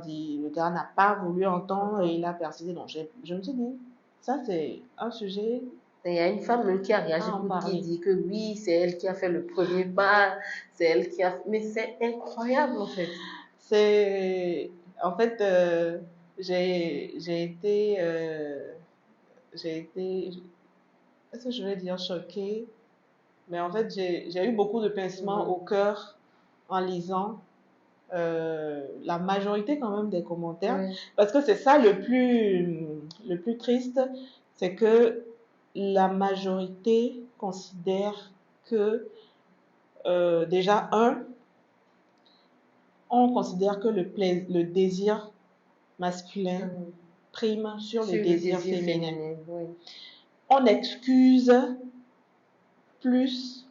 n'a pas voulu entendre et il a persisté. Donc, je me suis dit, ça c'est un sujet. Il y a une femme même qui a réagi qui dit que oui, c'est elle qui a fait le premier pas, c'est elle qui a... Mais c'est incroyable en fait. En fait, j'ai été, est-ce que je vais dire choquée? Mais en fait, j'ai eu beaucoup de pincements au cœur en lisant la majorité quand même des commentaires. Parce que c'est ça le plus triste, c'est que la majorité considère que déjà, on considère que le désir masculin prime sur le désir féminin. On excuse plus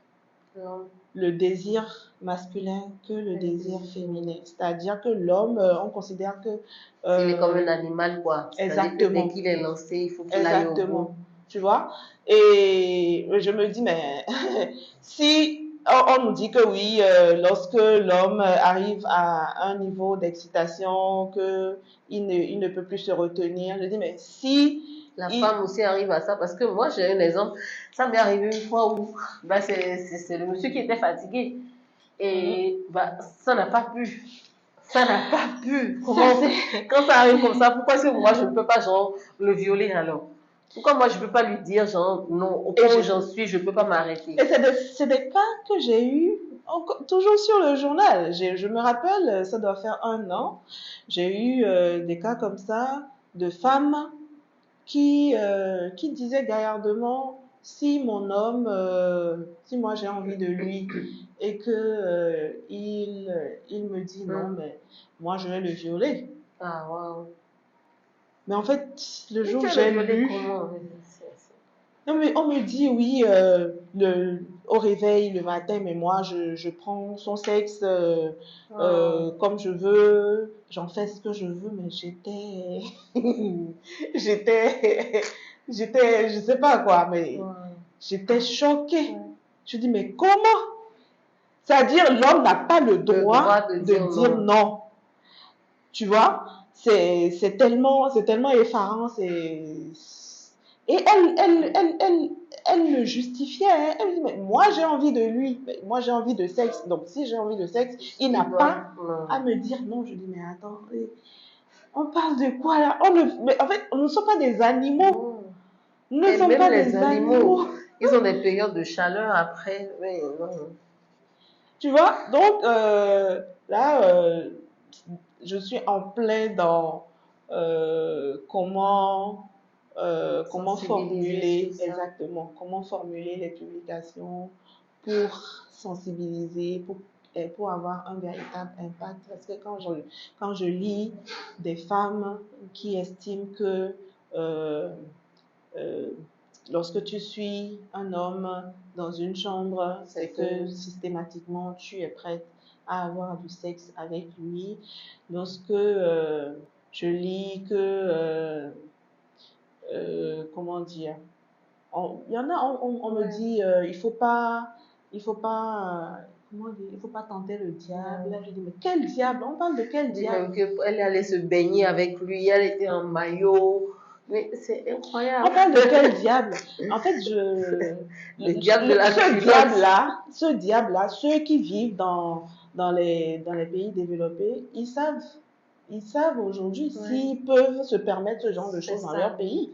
le désir masculin que le désir féminin. C'est-à-dire que l'homme, on considère que... il est comme un animal, quoi. Exactement. Dès qu'il est lancé, il faut qu'il aille au bout. Tu vois? Et je me dis, mais si on nous dit que oui, lorsque l'homme arrive à un niveau d'excitation, qu'il ne peut plus se retenir, je dis, mais si... La femme aussi arrive à ça, parce que moi, j'ai un exemple. Ça m'est arrivé une fois où c'est le monsieur qui était fatigué. Et ça n'a pas pu. Ça n'a pas pu. Quand ça arrive comme ça, pourquoi est-ce que moi, je ne peux pas, genre, le violer alors? Pourquoi moi, je ne peux pas lui dire, genre, non, au point où j'en suis, je ne peux pas m'arrêter? Et c'est des cas que j'ai eus, toujours sur le journal. Je me rappelle, ça doit faire 1 an, j'ai eu des cas comme ça, de femmes qui disaient gaillardement, si mon homme, si moi j'ai envie de lui et que il me dit non, mais moi je vais le violer. Ah, waouh. Mais en fait, le jour où j'ai lu... Non, mais on me dit oui, au réveil le matin, mais moi je prends son sexe comme je veux, j'en fais ce que je veux, mais je sais pas quoi, mais j'étais choquée. Je dis, mais comment? C'est-à-dire, l'homme n'a pas le droit de dire non. Tu vois? C'est tellement effarant, et elle le justifiait. Hein. Elle dit, mais moi j'ai envie de lui, moi j'ai envie de sexe. Donc si j'ai envie de sexe, il n'a pas à me dire non. Je dis, mais attends, on parle de quoi là? Mais en fait, nous ne sommes pas des animaux. Nous ne sommes pas des animaux. Ils ont des périodes de chaleur après. Mais non. Tu vois? Donc, là, je suis en plein dans comment Sensibiliser formuler sur ça. exactement, comment formuler les publications pour sensibiliser, et pour avoir un véritable impact. Parce que quand je lis des femmes qui estiment que euh, euh, lorsque tu suis un homme dans une chambre, c'est que systématiquement tu es prête à avoir du sexe avec lui. Lorsque je lis que, comment dire, il y en a, on me dit, il faut pas, comment dire, il faut pas tenter le diable. Je dis, mais quel diable? On parle de quel Dit diable? même qu'elle allait se baigner avec lui, elle était en maillot. Mais c'est incroyable. On parle de quel diable? En fait, Le diable de la ce diable-là, ceux qui vivent dans les pays développés, ils savent aujourd'hui s'ils peuvent se permettre ce genre de choses dans leur pays.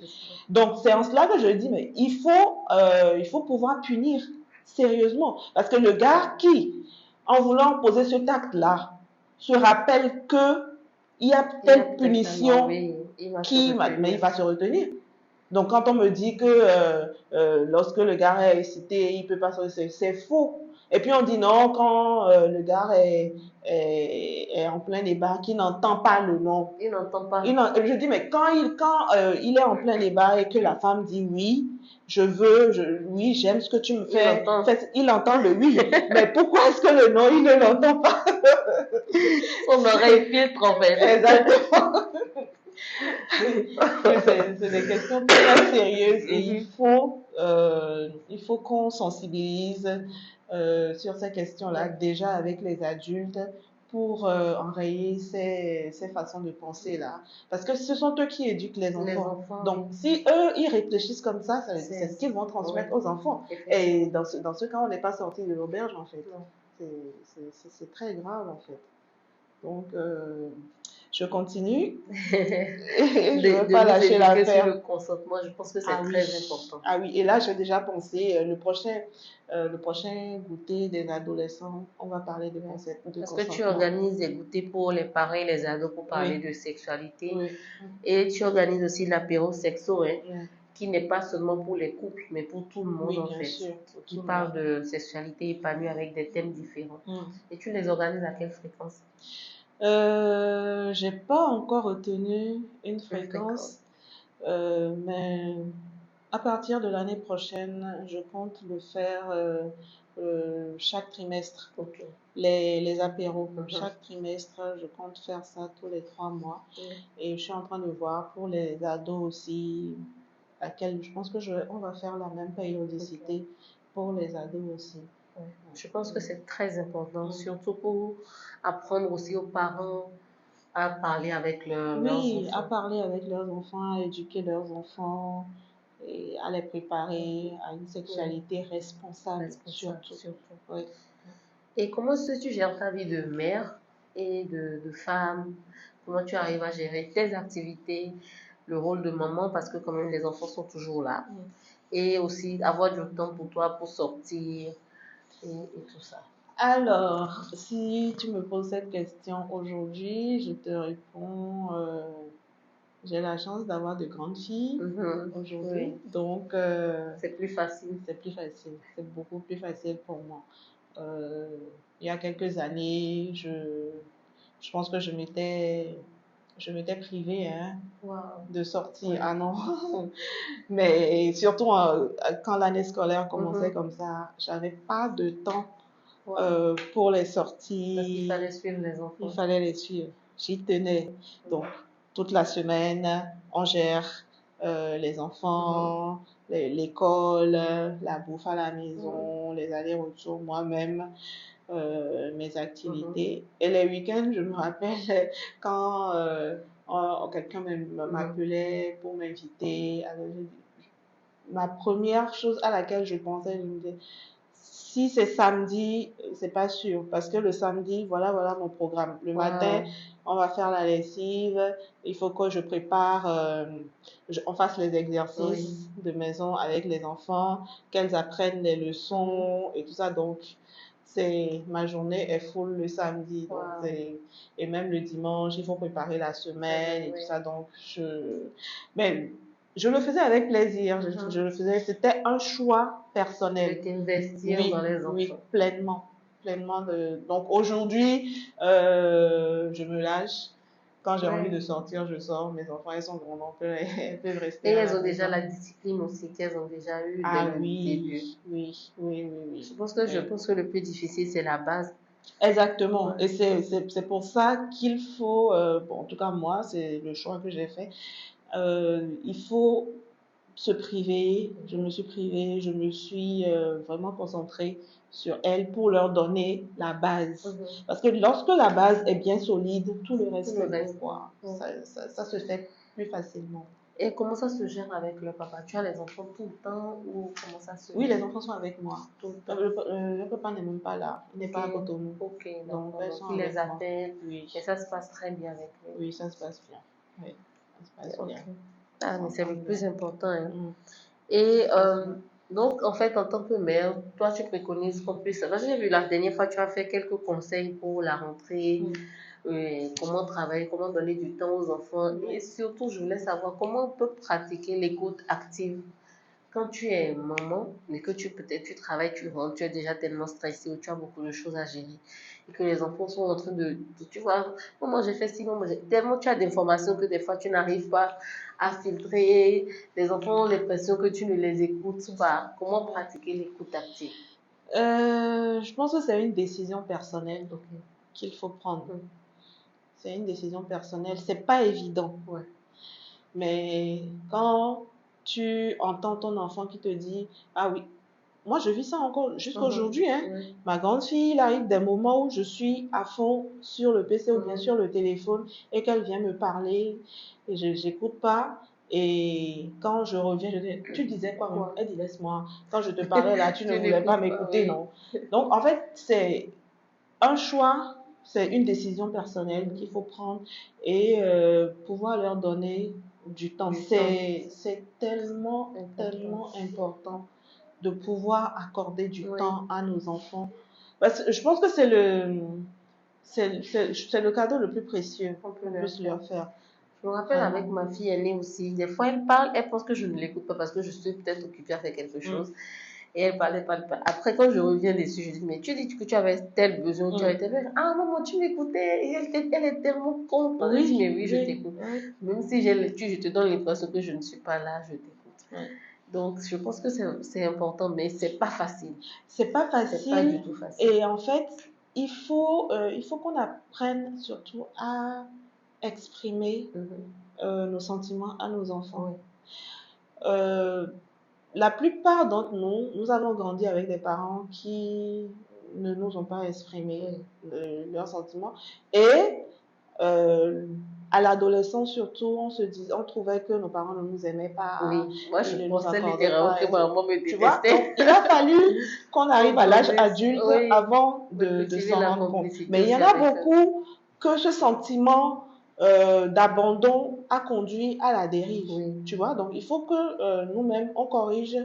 Donc, c'est en cela que je dis, mais il faut pouvoir punir sérieusement. Parce que le gars qui, en voulant poser cet acte-là, se rappelle que il y a telle punition mais il va se retenir. Donc, quand on me dit que lorsque le gars est excité, il peut pas c'est faux. Et puis on dit non, quand le gars est en plein débat, qu'il n'entend pas le non. Il n'entend pas. Je dis, mais quand il est en plein débat et que la femme dit oui, oui, j'aime ce que tu me fais. Il entend le oui. Mais pourquoi est-ce que le non, il ne l'entend pas? Son oreille filtre en fait. Exactement. C'est des questions très sérieuses et il faut qu'on sensibilise sur ces questions-là déjà avec les adultes pour enrayer ces façons de penser là. Parce que ce sont eux qui éduquent les enfants. Donc, si eux, ils réfléchissent comme ça, c'est ce qu'ils vont transmettre aux enfants. Et dans ce cas, on n'est pas sorti de l'auberge en fait. C'est très grave en fait. Donc, je continue. Je ne veux pas lâcher l'affaire. Sur le consentement, je pense que c'est très important. Ah oui, et là, j'ai déjà pensé, le prochain goûter des adolescents, on va parler de consentement. Parce que tu organises des goûters pour les parents et les ados pour parler de sexualité. Et tu organises aussi l'apéro sexo, qui n'est pas seulement pour les couples, mais pour tout le monde en fait. Sûr. Qui parle de sexualité épanouie avec des thèmes différents. Et tu les organises à quelle fréquence? J'ai pas encore retenu une fréquence, mais à partir de l'année prochaine, je compte le faire chaque trimestre. Les apéros, chaque trimestre, je compte faire ça tous les 3 mois. Et je suis en train de voir pour les ados aussi, je pense que on va faire la même périodicité pour les ados aussi. Je pense que c'est très important, surtout pour apprendre aussi aux parents à parler avec leurs enfants. Oui, à parler avec leurs enfants, à éduquer leurs enfants et à les préparer à une sexualité responsable surtout. Oui. Et comment est-ce que tu gères ta vie de mère et de femme? Comment tu arrives à gérer tes activités, le rôle de maman, parce que quand même les enfants sont toujours là, et aussi avoir du temps pour toi pour sortir et tout ça? Alors, si tu me poses cette question aujourd'hui, je te réponds, j'ai la chance d'avoir de grandes filles aujourd'hui, donc c'est plus facile. C'est beaucoup plus facile pour moi. Il y a quelques années, je pense que je m'étais privée de sortir. Ah non. Mais surtout quand l'année scolaire commençait comme ça, j'avais pas de temps pour les sorties. Parce qu'il fallait suivre les enfants. Il fallait les suivre. J'y tenais. Donc, toute la semaine, on gère les enfants, l'école, la bouffe à la maison, les allers-retours, moi-même, mes activités. Et les week-ends, je me rappelle quand quelqu'un m'appelait pour m'inviter. Ma première chose à laquelle je pensais, je me disais, si c'est samedi, c'est pas sûr. Parce que le samedi, voilà mon programme. Le matin, on va faire la lessive. Il faut que je prépare, on fasse les exercices de maison avec les enfants, qu'elles apprennent les leçons et tout ça. Donc, ma journée est full le samedi. Donc Wow. et même le dimanche, il faut préparer la semaine et tout ça. Donc, mais je le faisais avec plaisir. Je le faisais, c'était un choix De personnel. t'investir dans les Oui, enfants. pleinement. Donc aujourd'hui, je me lâche. Quand j'ai envie de sortir, je sors. Mes enfants, ils sont grands, donc elles peuvent rester Et à elles la ont déjà maison. la discipline aussi qu'elles ont déjà eue dès Ah le début. oui. Je pense que le plus difficile, c'est la base. Exactement. Ouais. Et c'est pour ça qu'il faut, bon, en tout cas moi, c'est le choix que j'ai fait. Il faut se priver. Je me suis privée, je me suis vraiment concentrée sur elles pour leur donner la base. Parce que lorsque la base est bien solide, tout le reste le est bon, reste. quoi. Ça se fait plus facilement. Et comment ça se gère avec le papa? Tu as les enfants tout le temps ou comment ça se Oui, les enfants sont avec moi. tout le temps? Le papa n'est même pas là. Il n'est pas à Cotonou. Ok, Donc, d'accord. elles Donc, sont il les avec moi. appelle Oui. et ça se passe très bien avec lui. Oui, ça se passe bien. Oui, ça se passe bien. Ok. Ah, mais c'est le plus important, hein. Mm. Et donc, en fait, en tant que mère, toi, tu préconises qu'on puisse. Parce que j'ai vu la dernière fois, tu as fait quelques conseils pour la rentrée, comment travailler, comment donner du temps aux enfants. Et surtout, je voulais savoir comment on peut pratiquer l'écoute active. Quand tu es maman, mais que peut-être tu travailles, tu rentres, tu es déjà tellement stressé ou tu as beaucoup de choses à gérer. Et que les enfants sont en train tu vois, maman, j'ai fait ci, maman, tellement tu as d'informations que des fois tu n'arrives pas à filtrer. Les enfants ont l'impression que tu ne les écoutes pas. Comment pratiquer l'écoute active? Je pense que c'est une décision personnelle Ok. qu'il faut prendre. C'est une décision personnelle. C'est pas évident. Ouais. Mais quand tu entends ton enfant qui te dit, ah oui, moi je vis ça encore jusqu'aujourd'hui, hein. Ouais. Ma grande fille, il arrive des moments où je suis à fond sur le PC ou bien sur le téléphone et qu'elle vient me parler et je n'écoute pas. Et quand je reviens, je dis, tu disais quoi, maman? Elle dit, laisse-moi. Quand je te parlais là, tu ne voulais pas m'écouter, oui. non? Donc, en fait, c'est un choix, c'est une décision personnelle qu'il faut prendre et pouvoir leur donner du temps. C'est tellement, tellement important de pouvoir accorder du temps à nos enfants. Parce que je pense que c'est le cadeau le plus précieux qu'on puisse leur faire. Je me rappelle avec ma fille aînée aussi, des fois elle parle, elle pense que je ne l'écoute pas parce que je suis peut-être occupée à faire quelque chose. Et elle parlait. Après, quand je reviens dessus, je dis, mais tu dis que tu avais tel besoin, tu avais tel besoin. Ah maman, tu m'écoutais. Et elle est tellement contente. Je dis, mais oui, je t'écoute. Même si je te donne l'impression que je ne suis pas là, je t'écoute. Donc, je pense que c'est important, mais c'est pas facile. C'est pas facile. C'est pas du tout facile. Et en fait, il faut qu'on apprenne surtout à exprimer nos sentiments à nos enfants. La plupart d'entre nous, nous avons grandi avec des parents qui ne nous ont pas exprimé leurs sentiments. Et à l'adolescence surtout, on trouvait que nos parents ne nous aimaient pas. Oui, moi je ne pensais nous littéralement pas, que ma maman me détestait. Tu vois, donc il a fallu qu'on arrive à l'âge adulte avant de s'en rendre compte. Mais il y en a beaucoup que ce sentiment d'abandon a conduit à la dérive, tu vois. Donc il faut que nous-mêmes on corrige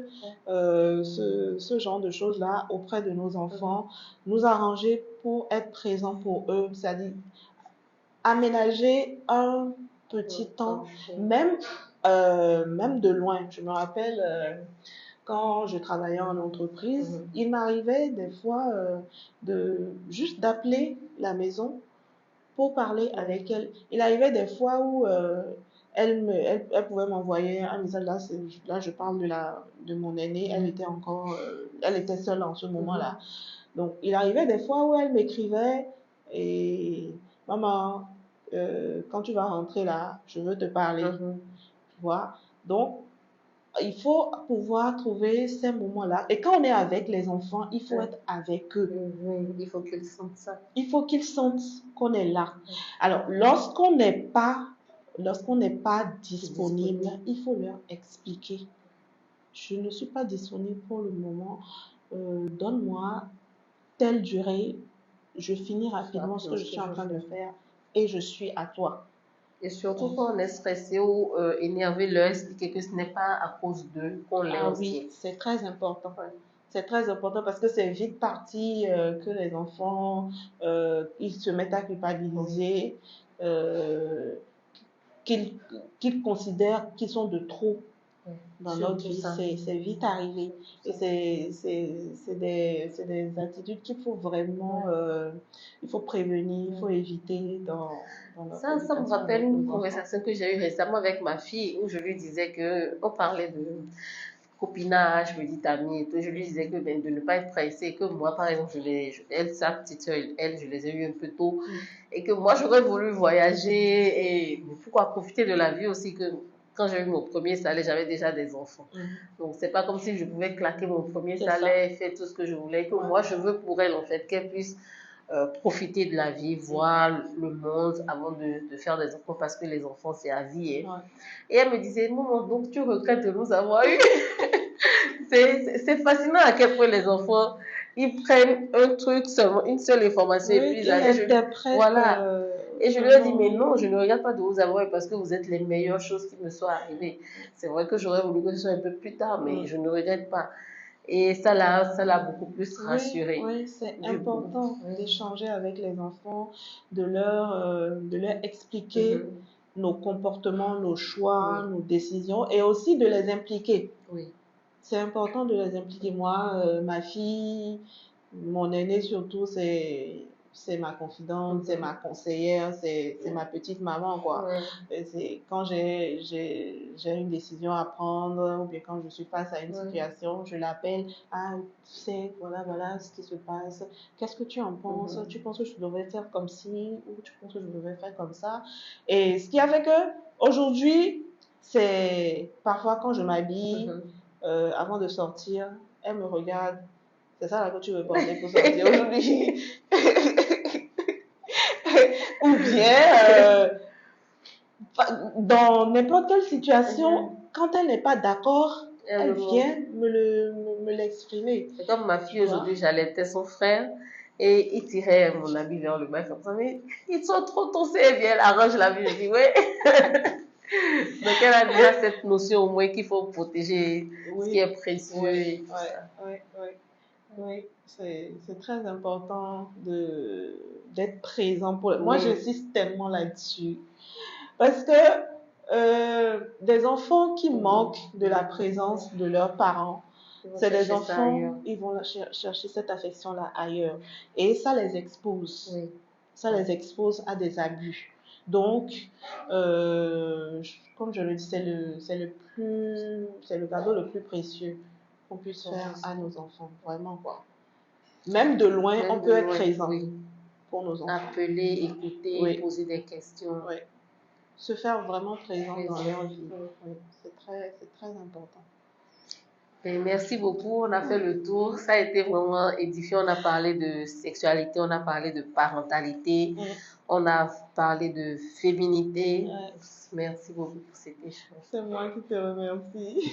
ce genre de choses-là auprès de nos enfants, nous arranger pour être présents pour eux, c'est-à-dire aménager un petit temps, même de loin. Je me rappelle quand je travaillais en entreprise, il m'arrivait des fois juste d'appeler la maison pour parler avec elle. Il arrivait des fois où elle pouvait m'envoyer un message. Là, je parle de mon aînée. Elle était seule en ce moment-là. Donc, il arrivait des fois où elle m'écrivait et maman, quand tu vas rentrer là, je veux te parler. Tu vois? Donc, il faut pouvoir trouver ces moments-là. Et quand on est avec les enfants, il faut être avec eux. Il faut qu'ils sentent ça. Il faut qu'ils sentent qu'on est là. Alors, lorsqu'on n'est pas disponible, il faut leur expliquer. Je ne suis pas disponible pour le moment. Donne-moi telle durée. Je finis rapidement ce que je suis en train de faire et je suis à toi. Et surtout quand on est stressé ou énervé, leur expliquer que ce n'est pas à cause d'eux qu'on l'est aussi. Oui, c'est très important. C'est très important parce que c'est vite parti que les enfants, ils se mettent à culpabiliser, euh, qu'ils qu'ils considèrent qu'ils sont de trop dans notre Surtout vie. ça. C'est vite arrivé. Et c'est des attitudes qu'il faut vraiment, il faut prévenir, il faut éviter dans notre Ça me éducation rappelle avec une nos enfants. conversation que j'ai eue récemment avec ma fille où je lui disais que on parlait de copinage, petite amie et tout. Je lui disais que ben, de ne pas être pressée, que moi, par exemple, elle, sa petite soeur, elle, je les ai eues un peu tôt, et que moi, j'aurais voulu voyager et pourquoi profiter de la vie aussi, que quand j'ai eu mon premier salaire, j'avais déjà des enfants. Donc, c'est pas comme si je pouvais claquer mon premier C'est ça. salaire, faire tout ce que je voulais, que Ouais. moi, je veux pour elle, en fait, qu'elle puisse profiter de la vie, voir le monde avant de faire des enfants, parce que les enfants, c'est à vie. Hein. Ouais. Et elle me disait, maman, donc tu regrettes de nous avoir eu. C'est fascinant à quel point les enfants, ils prennent un truc seulement, une seule information, Oui, et puis ils l'interprètent. Voilà. Et je lui ai dit, mais vraiment. non, je ne regrette pas de vous avoir eu parce que vous êtes les meilleures choses qui me soient arrivées. C'est vrai que j'aurais voulu que ce soit un peu plus tard, mais je ne regrette pas. Et ça l'a beaucoup plus rassurée. Oui, c'est Du coup. important d'échanger avec les enfants, de leur expliquer nos comportements, nos choix, nos décisions et aussi de les impliquer. Oui. C'est important de les impliquer. Moi, ma fille, mon aînée surtout, c'est ma confidente, c'est ma conseillère, c'est ma petite maman, quoi. Et c'est quand j'ai une décision à prendre ou bien quand je suis face à une situation, je l'appelle, ah, tu sais, voilà ce qui se passe. Qu'est-ce que tu en penses? Tu penses que je devrais faire comme ci ou tu penses que je devrais faire comme ça? Et ce qui a fait que aujourd'hui, c'est parfois quand je m'habille, avant de sortir, elle me regarde. C'est ça là que tu veux porter pour sortir aujourd'hui. Ou bien, dans n'importe quelle situation, quand elle n'est pas d'accord, elle vient me l'exprimer. C'est comme ma fille aujourd'hui, j'allaitais son frère et il tirait mon habit vers le bas comme ça. Mais ils sont trop tossés. Et bien, elle arrange la vie. Je dis, ouais. Donc, elle a déjà cette notion au moins qu'il faut protéger ce qui est précieux. Et tout ça. Oui, c'est très important d'être présent pour. Moi, j'insiste tellement là-dessus. Parce que des enfants qui manquent de la présence de leurs parents, c'est des enfants, ils vont chercher cette affection-là ailleurs. Et ça les expose. Ça les expose à des abus. Donc, comme je le dis, c'est le cadeau le plus précieux qu'on puisse faire à nos enfants. Vraiment, quoi. Même de loin, on peut être présent pour nos enfants. Appeler, écouter, poser des questions. Oui. Se faire vraiment présent dans leur vie. Oui. C'est très important. Et merci beaucoup, on a fait le tour. Ça a été vraiment édifiant. On a parlé de sexualité, on a parlé de parentalité, on a parlé de féminité. Merci beaucoup pour cet échange. C'est moi qui te remercie.